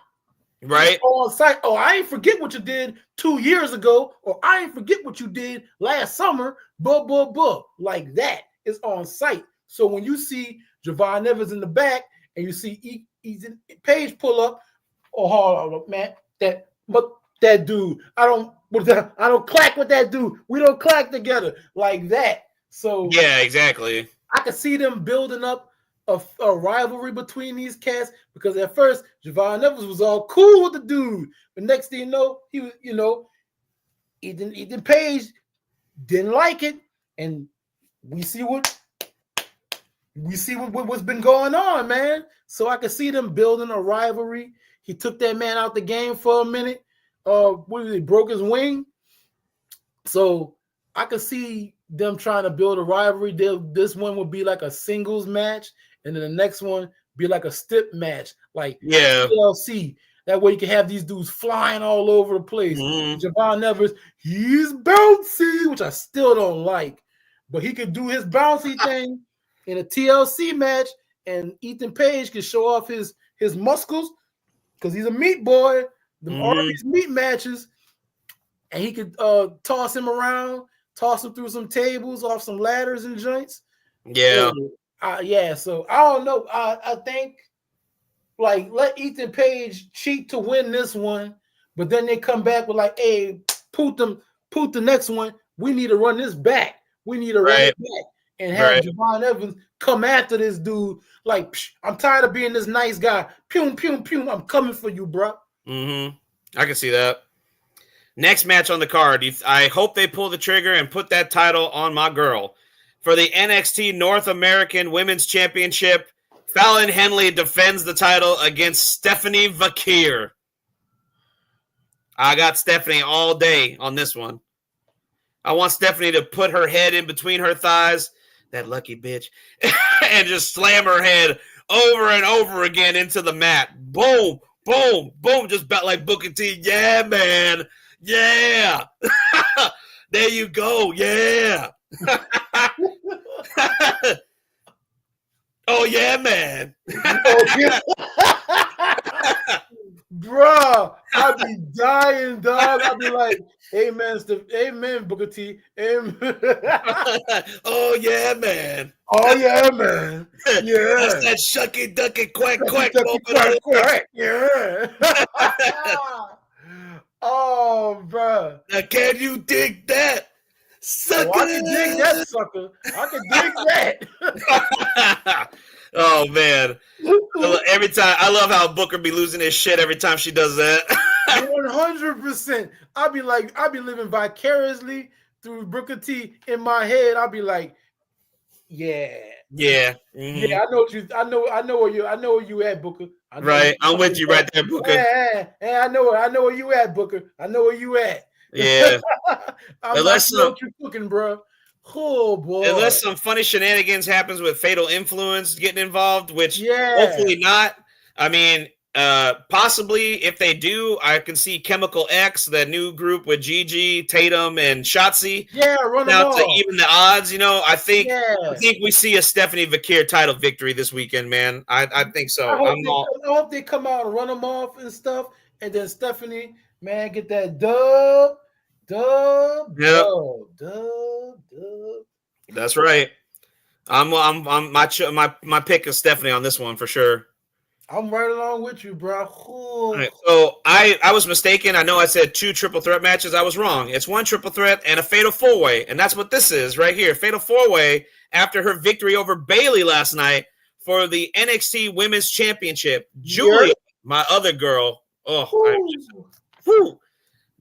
right. It's on site. Oh, I ain't forget what you did 2 years ago, or I ain't forget what you did last summer. Like that. It's on site. So when you see Javon Evans in the back and you see Ethan Page pull up, oh man, that dude, I don't clack with that dude. We don't clack together like that. So Yeah, exactly. I could see them building up a rivalry between these cats, because at first Javon Evans was all cool with the dude, but next thing you know, he was, Ethan Page didn't like it, and we see what's been going on, man. So I could see them building a rivalry. He took that man out the game for a minute. He broke his wing. So I could see them trying to build a rivalry. This one would be like a singles match, and then the next one be like a stip match, like TLC. That way you can have these dudes flying all over the place. Javon Evans, he's bouncy, which I still don't like, but he could do his bouncy thing in a TLC match, and Ethan Page can show off his muscles because he's a meat boy. These meat matches, and he could toss him around, toss him through some tables, off some ladders and joints. Yeah. So I don't know. I think, like, let Ethan Page cheat to win this one, but then they come back with like, hey, poot the next one. We need to run this back. We need to run it back and have Javon Evans come after this dude. Like, I'm tired of being this nice guy. Pew, pew, pew. I'm coming for you, bro. I can see that. Next match on the card. I hope they pull the trigger and put that title on my girl. For the NXT North American Women's Championship, Fallon Henley defends the title against Stephanie Vakir. I got Stephanie all day on this one. I want Stephanie to put her head in between her thighs, that lucky bitch, and just slam her head over and over again into the mat. Boom, boom, boom, just about like Booker T. Yeah, man. Yeah. There you go. Yeah. Oh, yeah, man. Bruh, I'd be dying, dog. I'd be like, amen, amen, Booker T. Amen. Oh, yeah, man. Oh, yeah, man. Yeah. That's that shucky, ducky, quack, quack. Quack. Yeah. Oh, bruh. Now, can you dig that? Sucker. Oh, I can dig that, sucker. I can dig that. Oh, man. Every time, I love how Booker be losing his shit every time she does that. 100%. I'll be living vicariously through Booker T in my head. I'll be like, yeah. Yeah. Yeah, I know where you at, Booker. Right. I'm with you right there, Booker. Yeah, I know where you at, Booker. I know where you at. Yeah. Unless what you're cooking, bro. Oh boy. Unless some funny shenanigans happens with Fatal Influence getting involved, which hopefully not. I mean, possibly if they do, I can see Chemical X, the new group with Gigi, Tatum, and Shotzi. Yeah, run them out to even the odds. I think I think we see a Stephanie Vakir title victory this weekend, man. I think so. I hope they come out and run them off and stuff, and then Stephanie, man, get that dub. Dub. That's right. My pick is Stephanie on this one for sure. I'm right along with you, bro. All right, so I was mistaken. I know I said 2 triple threat matches. I was wrong. It's 1 triple threat and a fatal 4-way, and that's what this is right here. Fatal 4-way after her victory over Bayley last night for the NXT Women's Championship. Julia, my other girl.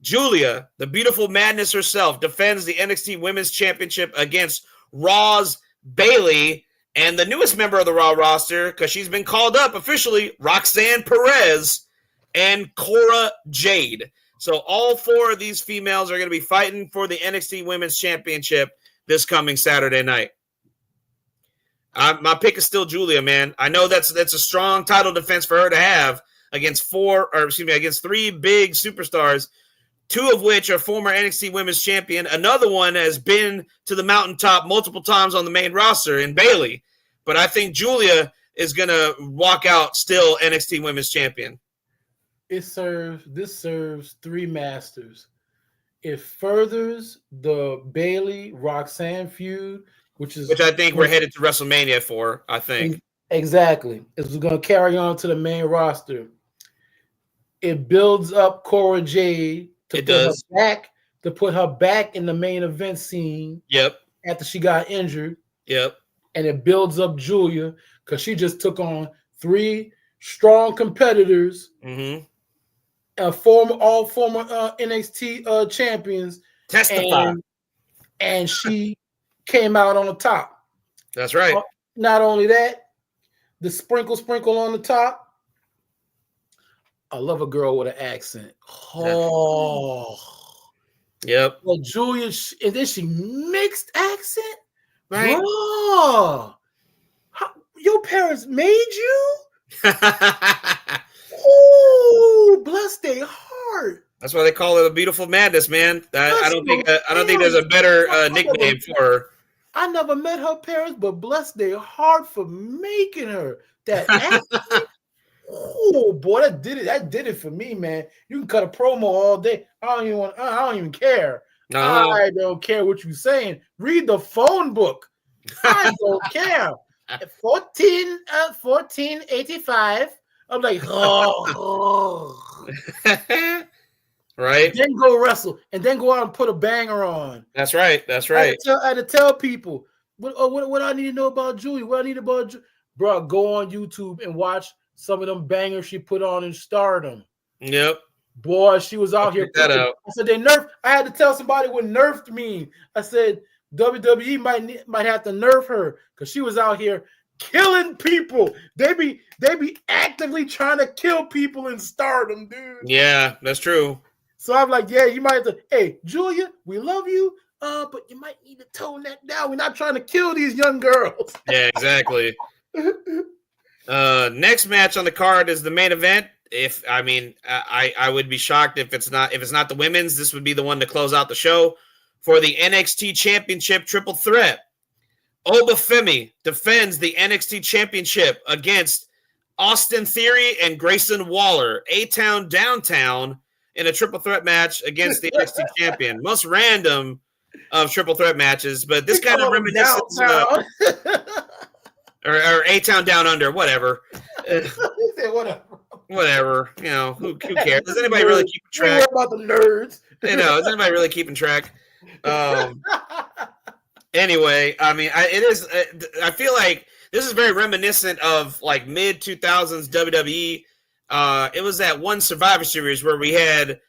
Julia, the beautiful madness herself, defends the NXT Women's Championship against Raw's Bayley. And the newest member of the Raw roster, because she's been called up officially, Roxanne Perez and Cora Jade. So all 4 of these females are going to be fighting for the NXT Women's Championship this coming Saturday night. My pick is still Julia, man. I know that's a strong title defense for her to have against 3 big superstars, 2 of which are former NXT Women's Champion. Another one has been to the mountaintop multiple times on the main roster in Bayley. But I think Julia is going to walk out still NXT Women's Champion. This serves 3 masters. It furthers the Bayley-Roxanne feud, which I think we're headed to WrestleMania for, I think. Exactly. It's going to carry on to the main roster. It builds up Cora Jade to put her back in the main event scene. Yep. After she got injured. Yep. And it builds up Julia because she just took on 3 strong competitors. Mm-hmm. All former NXT champions. Testify. And she came out on the top. That's right. Not only that, the sprinkle on the top. I love a girl with an accent. Oh. Yep. Well, Julia, and then she mixed accent. Right. Bro, your parents made you? Oh, bless their heart. That's why they call it a beautiful madness, man. I don't think there's a better nickname for her. I never met her parents, but bless their heart for making her that accent. Oh boy, that did it. That did it for me, man. You can cut a promo all day. I don't even care. I don't care what you're saying. Read the phone book. I don't care. 1485. I'm like, right. Then go wrestle, and then go out and put a banger on. That's right. That's right. I had to tell people what I need to know about Julie. What I need about Julie. Bro, go on YouTube and watch some of them bangers she put on in Stardom. Yep. Boy, she was out here. I said they nerfed. I had to tell somebody what nerfed mean. I said WWE might have to nerf her because she was out here killing people. They be actively trying to kill people in Stardom, dude. Yeah, that's true. So I'm like, yeah, you might have to. Hey, Julia, we love you, but you might need to tone that down. We're not trying to kill these young girls. Yeah, exactly. Next match on the card is the main event. I would be shocked if it's not the women's. This would be the one to close out the show for the NXT Championship triple threat. Oba Femi defends the NXT Championship against Austin Theory and Grayson Waller, A-Town Downtown, in a triple threat match against the NXT Champion. Most random of triple threat matches, but this kind of reminiscence of or A-Town Down Under, whatever. Whatever. You know, who cares? Does anybody really keep track? About the nerds. Is anybody really keeping track? Anyway, I mean, I feel like this is very reminiscent of like mid 2000s WWE. It was that one Survivor Series where we had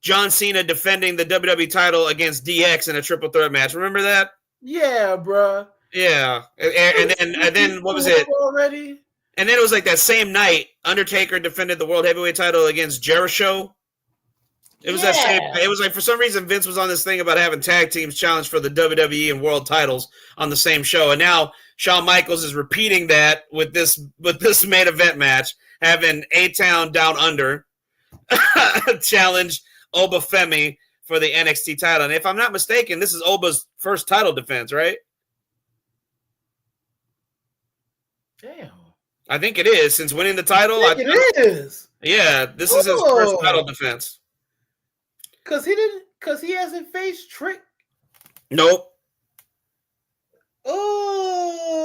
John Cena defending the WWE title against DX in a triple threat match. Remember that? Yeah, bro. Yeah, and then what was it? Already? And then it was like that same night, Undertaker defended the World Heavyweight title against Jericho. It was that same. It was like for some reason Vince was on this thing about having tag teams challenge for the WWE and world titles on the same show, and now Shawn Michaels is repeating that with this main event match, having A-Town Down Under challenge Oba Femi for the NXT title. And if I'm not mistaken, this is Oba's first title defense, right? Damn. I think it is. Since winning the title, I think it is. Yeah, this is his first title defense. Because he hasn't faced Trick. Nope. Oh.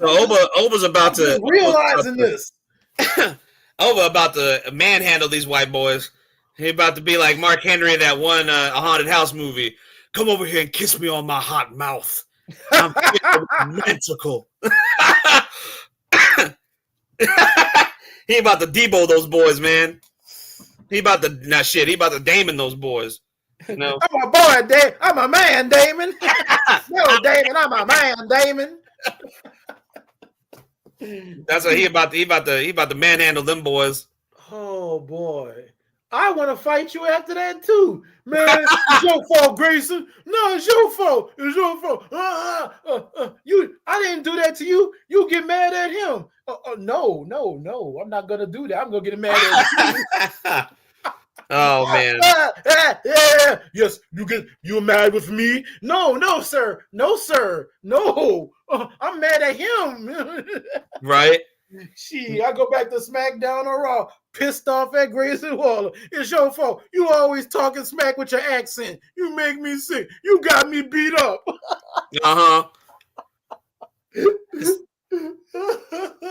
Oba's about to realizing this. Oba about to manhandle these white boys. He about to be like Mark Henry in that one A Haunted House movie. Come over here and kiss me on my hot mouth. I'm romantical. He about to Debo those boys, man. He about to He about to Damon those boys. You know? I'm a boy, Damon. I'm a man, Damon. No, Damon, I'm a man, Damon. That's what he about to manhandle them boys. Oh boy. I want to fight you after that too. Man, it's your fault, Grayson. No, it's your fault. It's your fault. I didn't do that to you. You get mad at him. No. I'm not gonna do that. I'm gonna get mad at you. Oh man. Yes, you're mad with me. No, sir. No. I'm mad at him. Right. I go back to SmackDown or Raw, pissed off at Grayson Waller. It's your fault. You always talking smack with your accent. You make me sick. You got me beat up.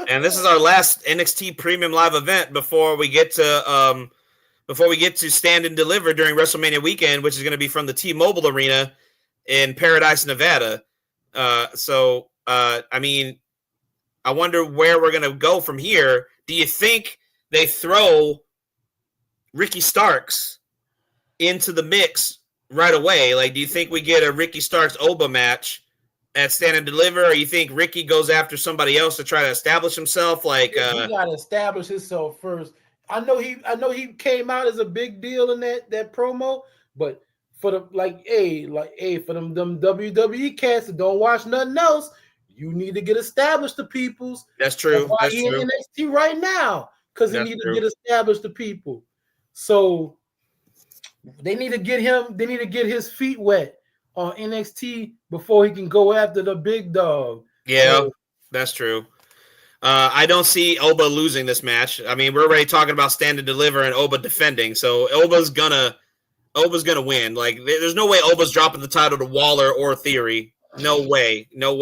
And this is our last NXT Premium Live event before we get to Stand and Deliver during WrestleMania weekend, which is going to be from the T-Mobile Arena in Paradise, Nevada. I mean, I wonder where we're going to go from here. Do you think they throw Ricky Starks into the mix right away? Like, do you think we get a Ricky Starks-Oba match at Stand and Deliver, or you think Ricky goes after somebody else to try to establish himself? Like, he got to establish himself first. I know he came out as a big deal in that promo, but for them WWE cats that don't watch nothing else, you need to get established to peoples. That's true. That's true. In NXT right now, because he need to get established to people. So they need to get him. They need to get his feet wet on NXT before he can go after the big dog. Yeah, that's true. I don't see Oba losing this match. I mean, we're already talking about Stand and Deliver and Oba defending, so Oba's gonna win. Like, there's no way Oba's dropping the title to Waller or Theory. No way. Not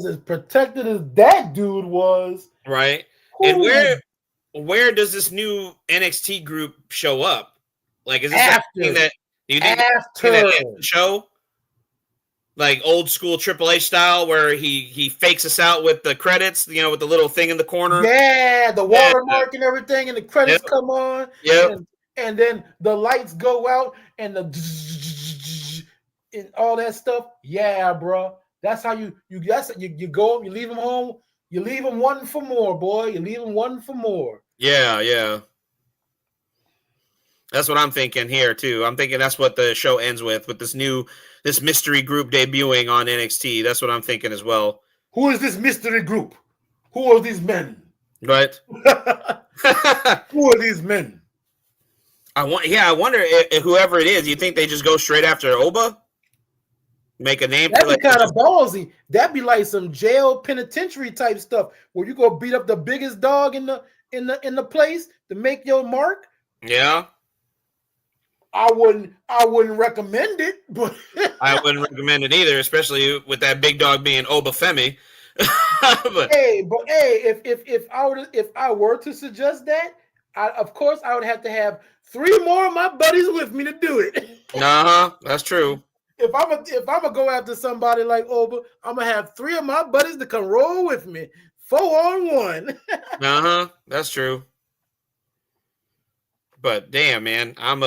as protected as that dude was. Right. Ooh. And where does this new NXT group show up? Like, is this something that you think that show? Like old school Triple H style, where he fakes us out with the credits, with the little thing in the corner. Yeah, the watermark and everything, and the credits come on. Yeah, and then the lights go out and and all that stuff. Yeah, bro, that's how you go. You leave them home. You leave them wanting for more, boy. You leave them wanting for more. Yeah. That's what I'm thinking here too. I'm thinking that's what the show ends with this mystery group debuting on NXT. That's what I'm thinking as well. Who is this mystery group? Who are these men? Right. Who are these men? I wonder if whoever it is, you think they just go straight after Oba? Make a name That'd for be kind of ballsy. That'd be like some jail penitentiary type stuff where you go beat up the biggest dog in the place to make your mark. Yeah. I wouldn't recommend it, but I wouldn't recommend it either, especially with that big dog being Oba Femi. if I were to suggest that, of course I would have to have 3 more of my buddies with me to do it. That's true. If I'm gonna go after somebody like Oba, I'm gonna have 3 of my buddies to come roll with me, 4-on-1. That's true. But damn, man, I'm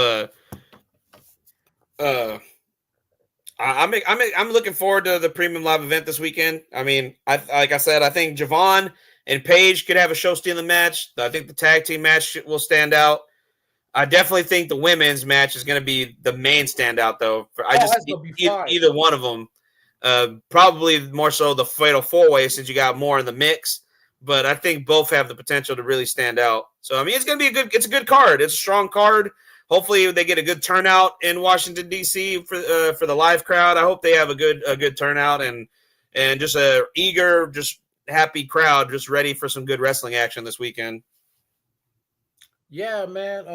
looking forward to the Premium Live event this weekend. I mean, like I said, I think Javon and Paige could have a show-stealing match. I think the tag team match will stand out. I definitely think the women's match is going to be the main standout, though. Either one of them. Probably more so the Fatal 4-Way, since you got more in the mix. But I think both have the potential to really stand out. So I mean, it's going to be a good card. It's a strong card. Hopefully, they get a good turnout in Washington D.C. for the live crowd. I hope they have a good turnout and just a eager, just happy crowd, just ready for some good wrestling action this weekend. Yeah, man.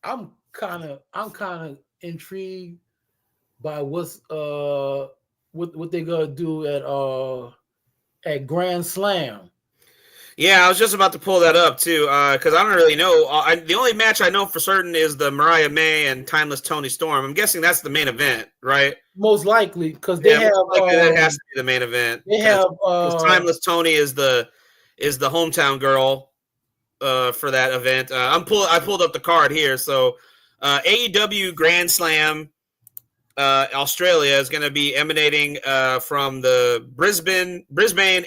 I'm kind of intrigued by what's what they gonna do at Grand Slam. Yeah, I was just about to pull that up too, because I don't really know. The only match I know for certain is the Mariah May and Timeless Tony Storm. I'm guessing that's the main event, right? Most likely, because they have that has to be the main event. They have Timeless Tony is the hometown girl for that event. I pulled up the card here. So AEW Grand Slam Australia is going to be emanating from the Brisbane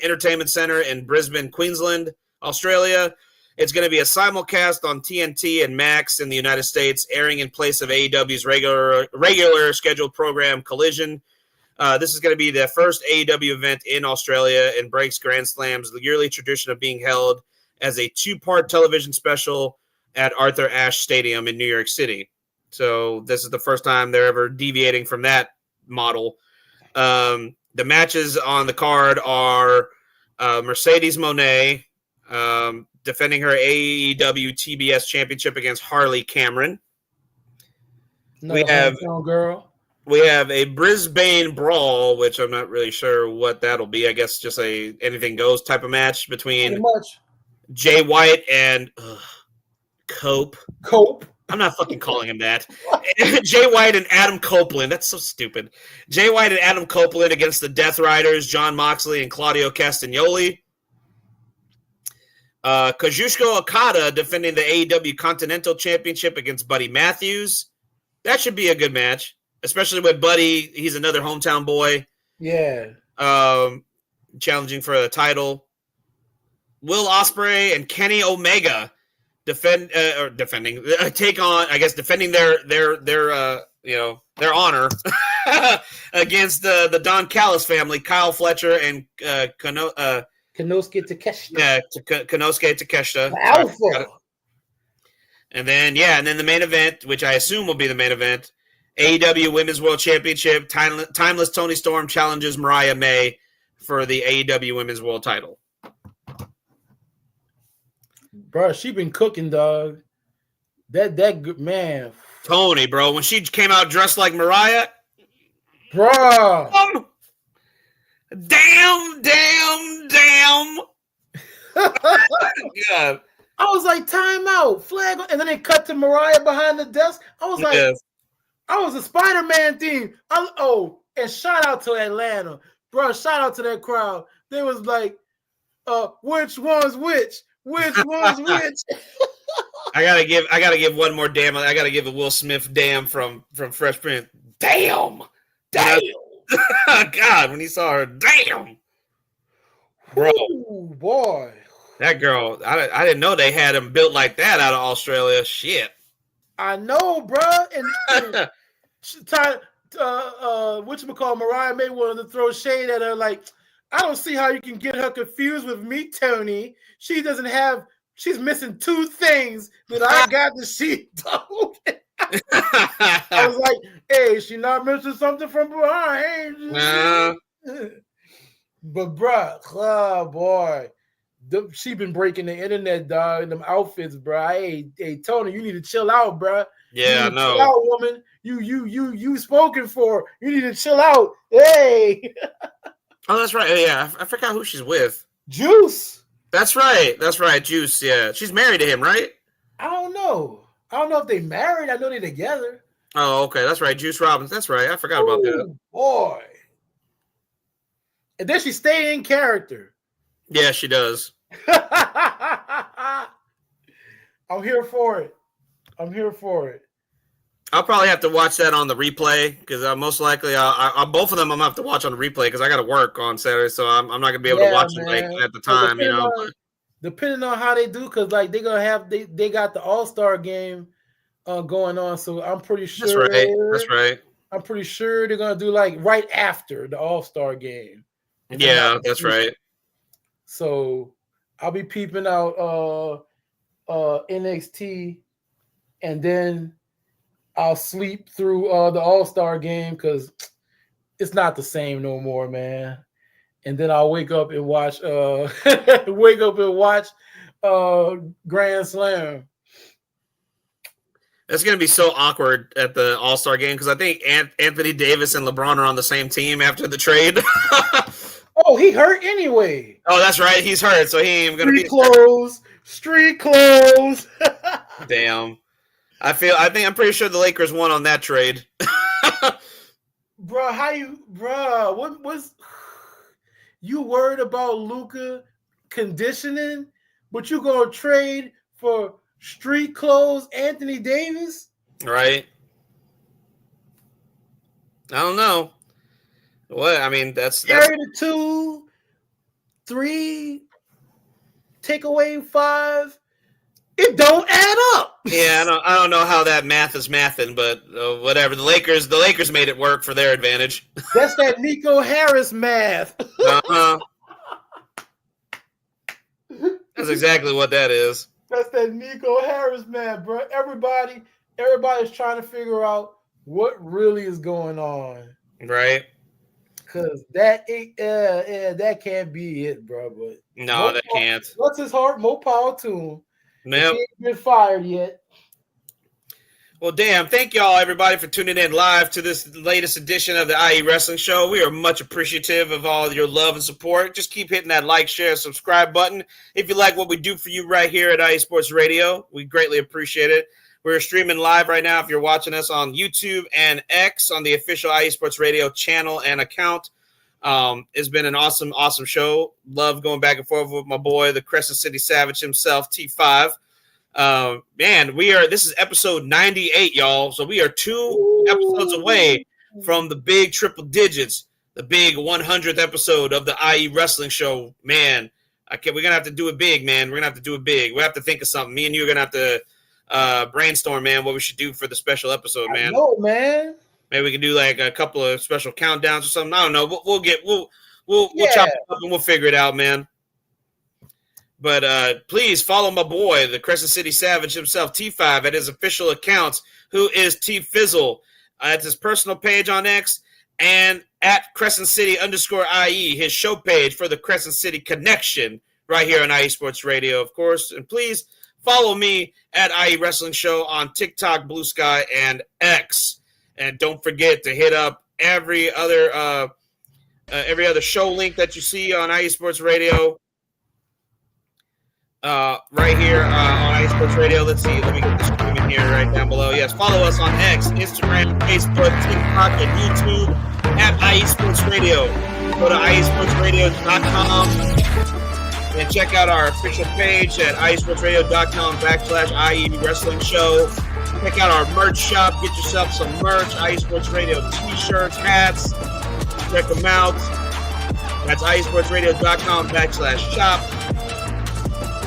Entertainment Centre in Brisbane, Queensland, Australia. It's going to be a simulcast on TNT and Max in the United States, airing in place of AEW's regular scheduled program Collision. This is going to be the first AEW event in Australia and breaks Grand Slam's yearly tradition of being held as a 2-part television special at Arthur Ashe Stadium in New York City. So this is the first time they're ever deviating from that model. The matches on the card are Mercedes Moné defending her AEW TBS championship against Harley Cameron. We have a Brisbane Brawl, which I'm not really sure what that'll be. I guess just a anything goes type of match between Jay White and Cope. I'm not fucking calling him that. Jay White and Adam Copeland. That's so stupid. Jay White and Adam Copeland against the Death Riders, John Moxley and Claudio Castagnoli. Kazuchika Okada defending the AEW Continental Championship against Buddy Matthews. That should be a good match, especially with Buddy. He's another hometown boy. Yeah. Challenging for the title. Will Ospreay and Kenny Omega defending their honor against the Don Callis family, Kyle Fletcher and Konosuke Takeshita. Yeah, Konosuke Takeshita. Alpha. And then the main event, which I assume will be the main event, AEW Women's World Championship. Timeless Tony Storm challenges Mariah May for the AEW Women's World title. Bro, she been cooking, dog. That good man. Tony, bro, when she came out dressed like Mariah, bro. Damn. God. I was like, time out, flag, and then they cut to Mariah behind the desk. I was like, yes. I was a Spider-Man theme. And shout out to Atlanta, bro. Shout out to that crowd. They was like, which one's which? Which one's which? I gotta give one more damn. I gotta give a Will Smith damn from Fresh Prince. Damn. God, when he saw her, damn, bro, ooh, boy, that girl. I didn't know they had him built like that out of Australia. Shit. I know, bro. And whatchamacallit, Mariah May wanted to throw shade at her, like, I don't see how you can get her confused with me, Tony. She's missing 2 things that I got that she don't. I was like, hey, she not missing something from behind. But bruh, oh boy, she been breaking the internet, dog. Them outfits, bruh. Hey, Tony, you need to chill out, bruh. Yeah, I know. Chill out, woman. You spoken for. You need to chill out. Hey. Oh, that's right. Yeah, I forgot who she's with. Juice. That's right. Juice. Yeah, she's married to him, right? I don't know if they married. I know they're together. Oh, okay. That's right. Juice Robbins. That's right. I forgot about that. Boy. And then she stayed in character. Yeah, she does. I'm here for it. I'll probably have to watch that on the replay because most likely both of them I'm gonna have to watch on the replay because I got to work on Saturday, so I'm not gonna be able to watch it like at the time, Depending on how they do, because like they're gonna have they got the All-Star game going on, so I'm pretty sure. That's right. I'm pretty sure they're gonna do like right after the All-Star game. Yeah, that's right. So I'll be peeping out NXT, and then I'll sleep through the All-Star game because it's not the same no more, man. And then I'll wake up and watch Grand Slam. It's going to be so awkward at the All-Star game because I think Anthony Davis and LeBron are on the same team after the trade. Oh, he hurt anyway. Oh, that's right. He's hurt, so he ain't going to be street clothes. Damn. I'm pretty sure the Lakers won on that trade. What was you worried about Luka conditioning, but you gonna trade for street clothes Anthony Davis? Right. I don't know. What? I mean, that's carry the 2, 3, take away 5. It don't add up. Yeah, I don't know how that math is mathing, but whatever. The Lakers made it work for their advantage. That's that Nico Harris math. Uh-huh. That's exactly what that is. That's that Nico Harris math, bro. Everybody's trying to figure out what really is going on. Right. Because that can't be it, bro. But no, that can't. What's his heart? More power to him. Nope. He ain't been fired yet. Well, damn. Thank y'all, everybody, for tuning in live to this latest edition of the IE Wrestling Show. We are much appreciative of all your love and support. Just keep hitting that like, share, subscribe button. If you like what we do for you right here at IE Sports Radio, we greatly appreciate it. We're streaming live right now if you're watching us on YouTube and X on the official IE Sports Radio channel and account. It's been an awesome show. Love going back and forth with my boy, the Crescent City Savage himself, T5. Man, this is episode 98, y'all. So we are 2 episodes away from the big triple digits, the big 100th episode of the IE Wrestling Show. Man, we're going to have to do it big, man. We're going to have to do it big. We have to think of something. Me and you are going to have to brainstorm, man, what we should do for the special episode, man. I know, man. Maybe we can do like a couple of special countdowns or something. I don't know. We'll chop it up and we'll figure it out, man. But please follow my boy, the Crescent City Savage himself, T5, at his official accounts, who is T Fizzle. At his personal page on X and at Crescent City _IE, his show page for the Crescent City Connection right here on IE Sports Radio, of course. And please follow me at IE Wrestling Show on TikTok, Blue Sky, and X. And don't forget to hit up every other show link that you see on IE Sports Radio. Right here on IE Sports Radio. Let's see. Let me get the screen in here right down below. Yes, follow us on X, Instagram, Facebook, TikTok, and YouTube at IE Sports Radio. Go to IESportsRadio.com and check out our official page at IESportsRadio.com/IE Wrestling Show. Check out our merch shop. Get yourself some merch. IE Sports Radio t-shirts, hats. Check them out. That's IESportsRadio.com/shop.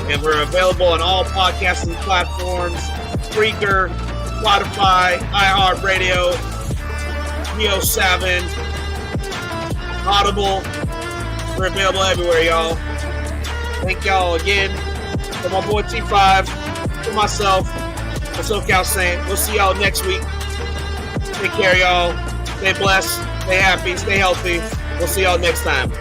And we're available on all podcasting platforms. Spreaker, Spotify, iHeartRadio, Neo7, Audible. We're available everywhere, y'all. Thank y'all again. For my boy T5, for myself, for SoCal Saint. We'll see y'all next week. Take care, y'all. Stay blessed, stay happy, stay healthy. We'll see y'all next time.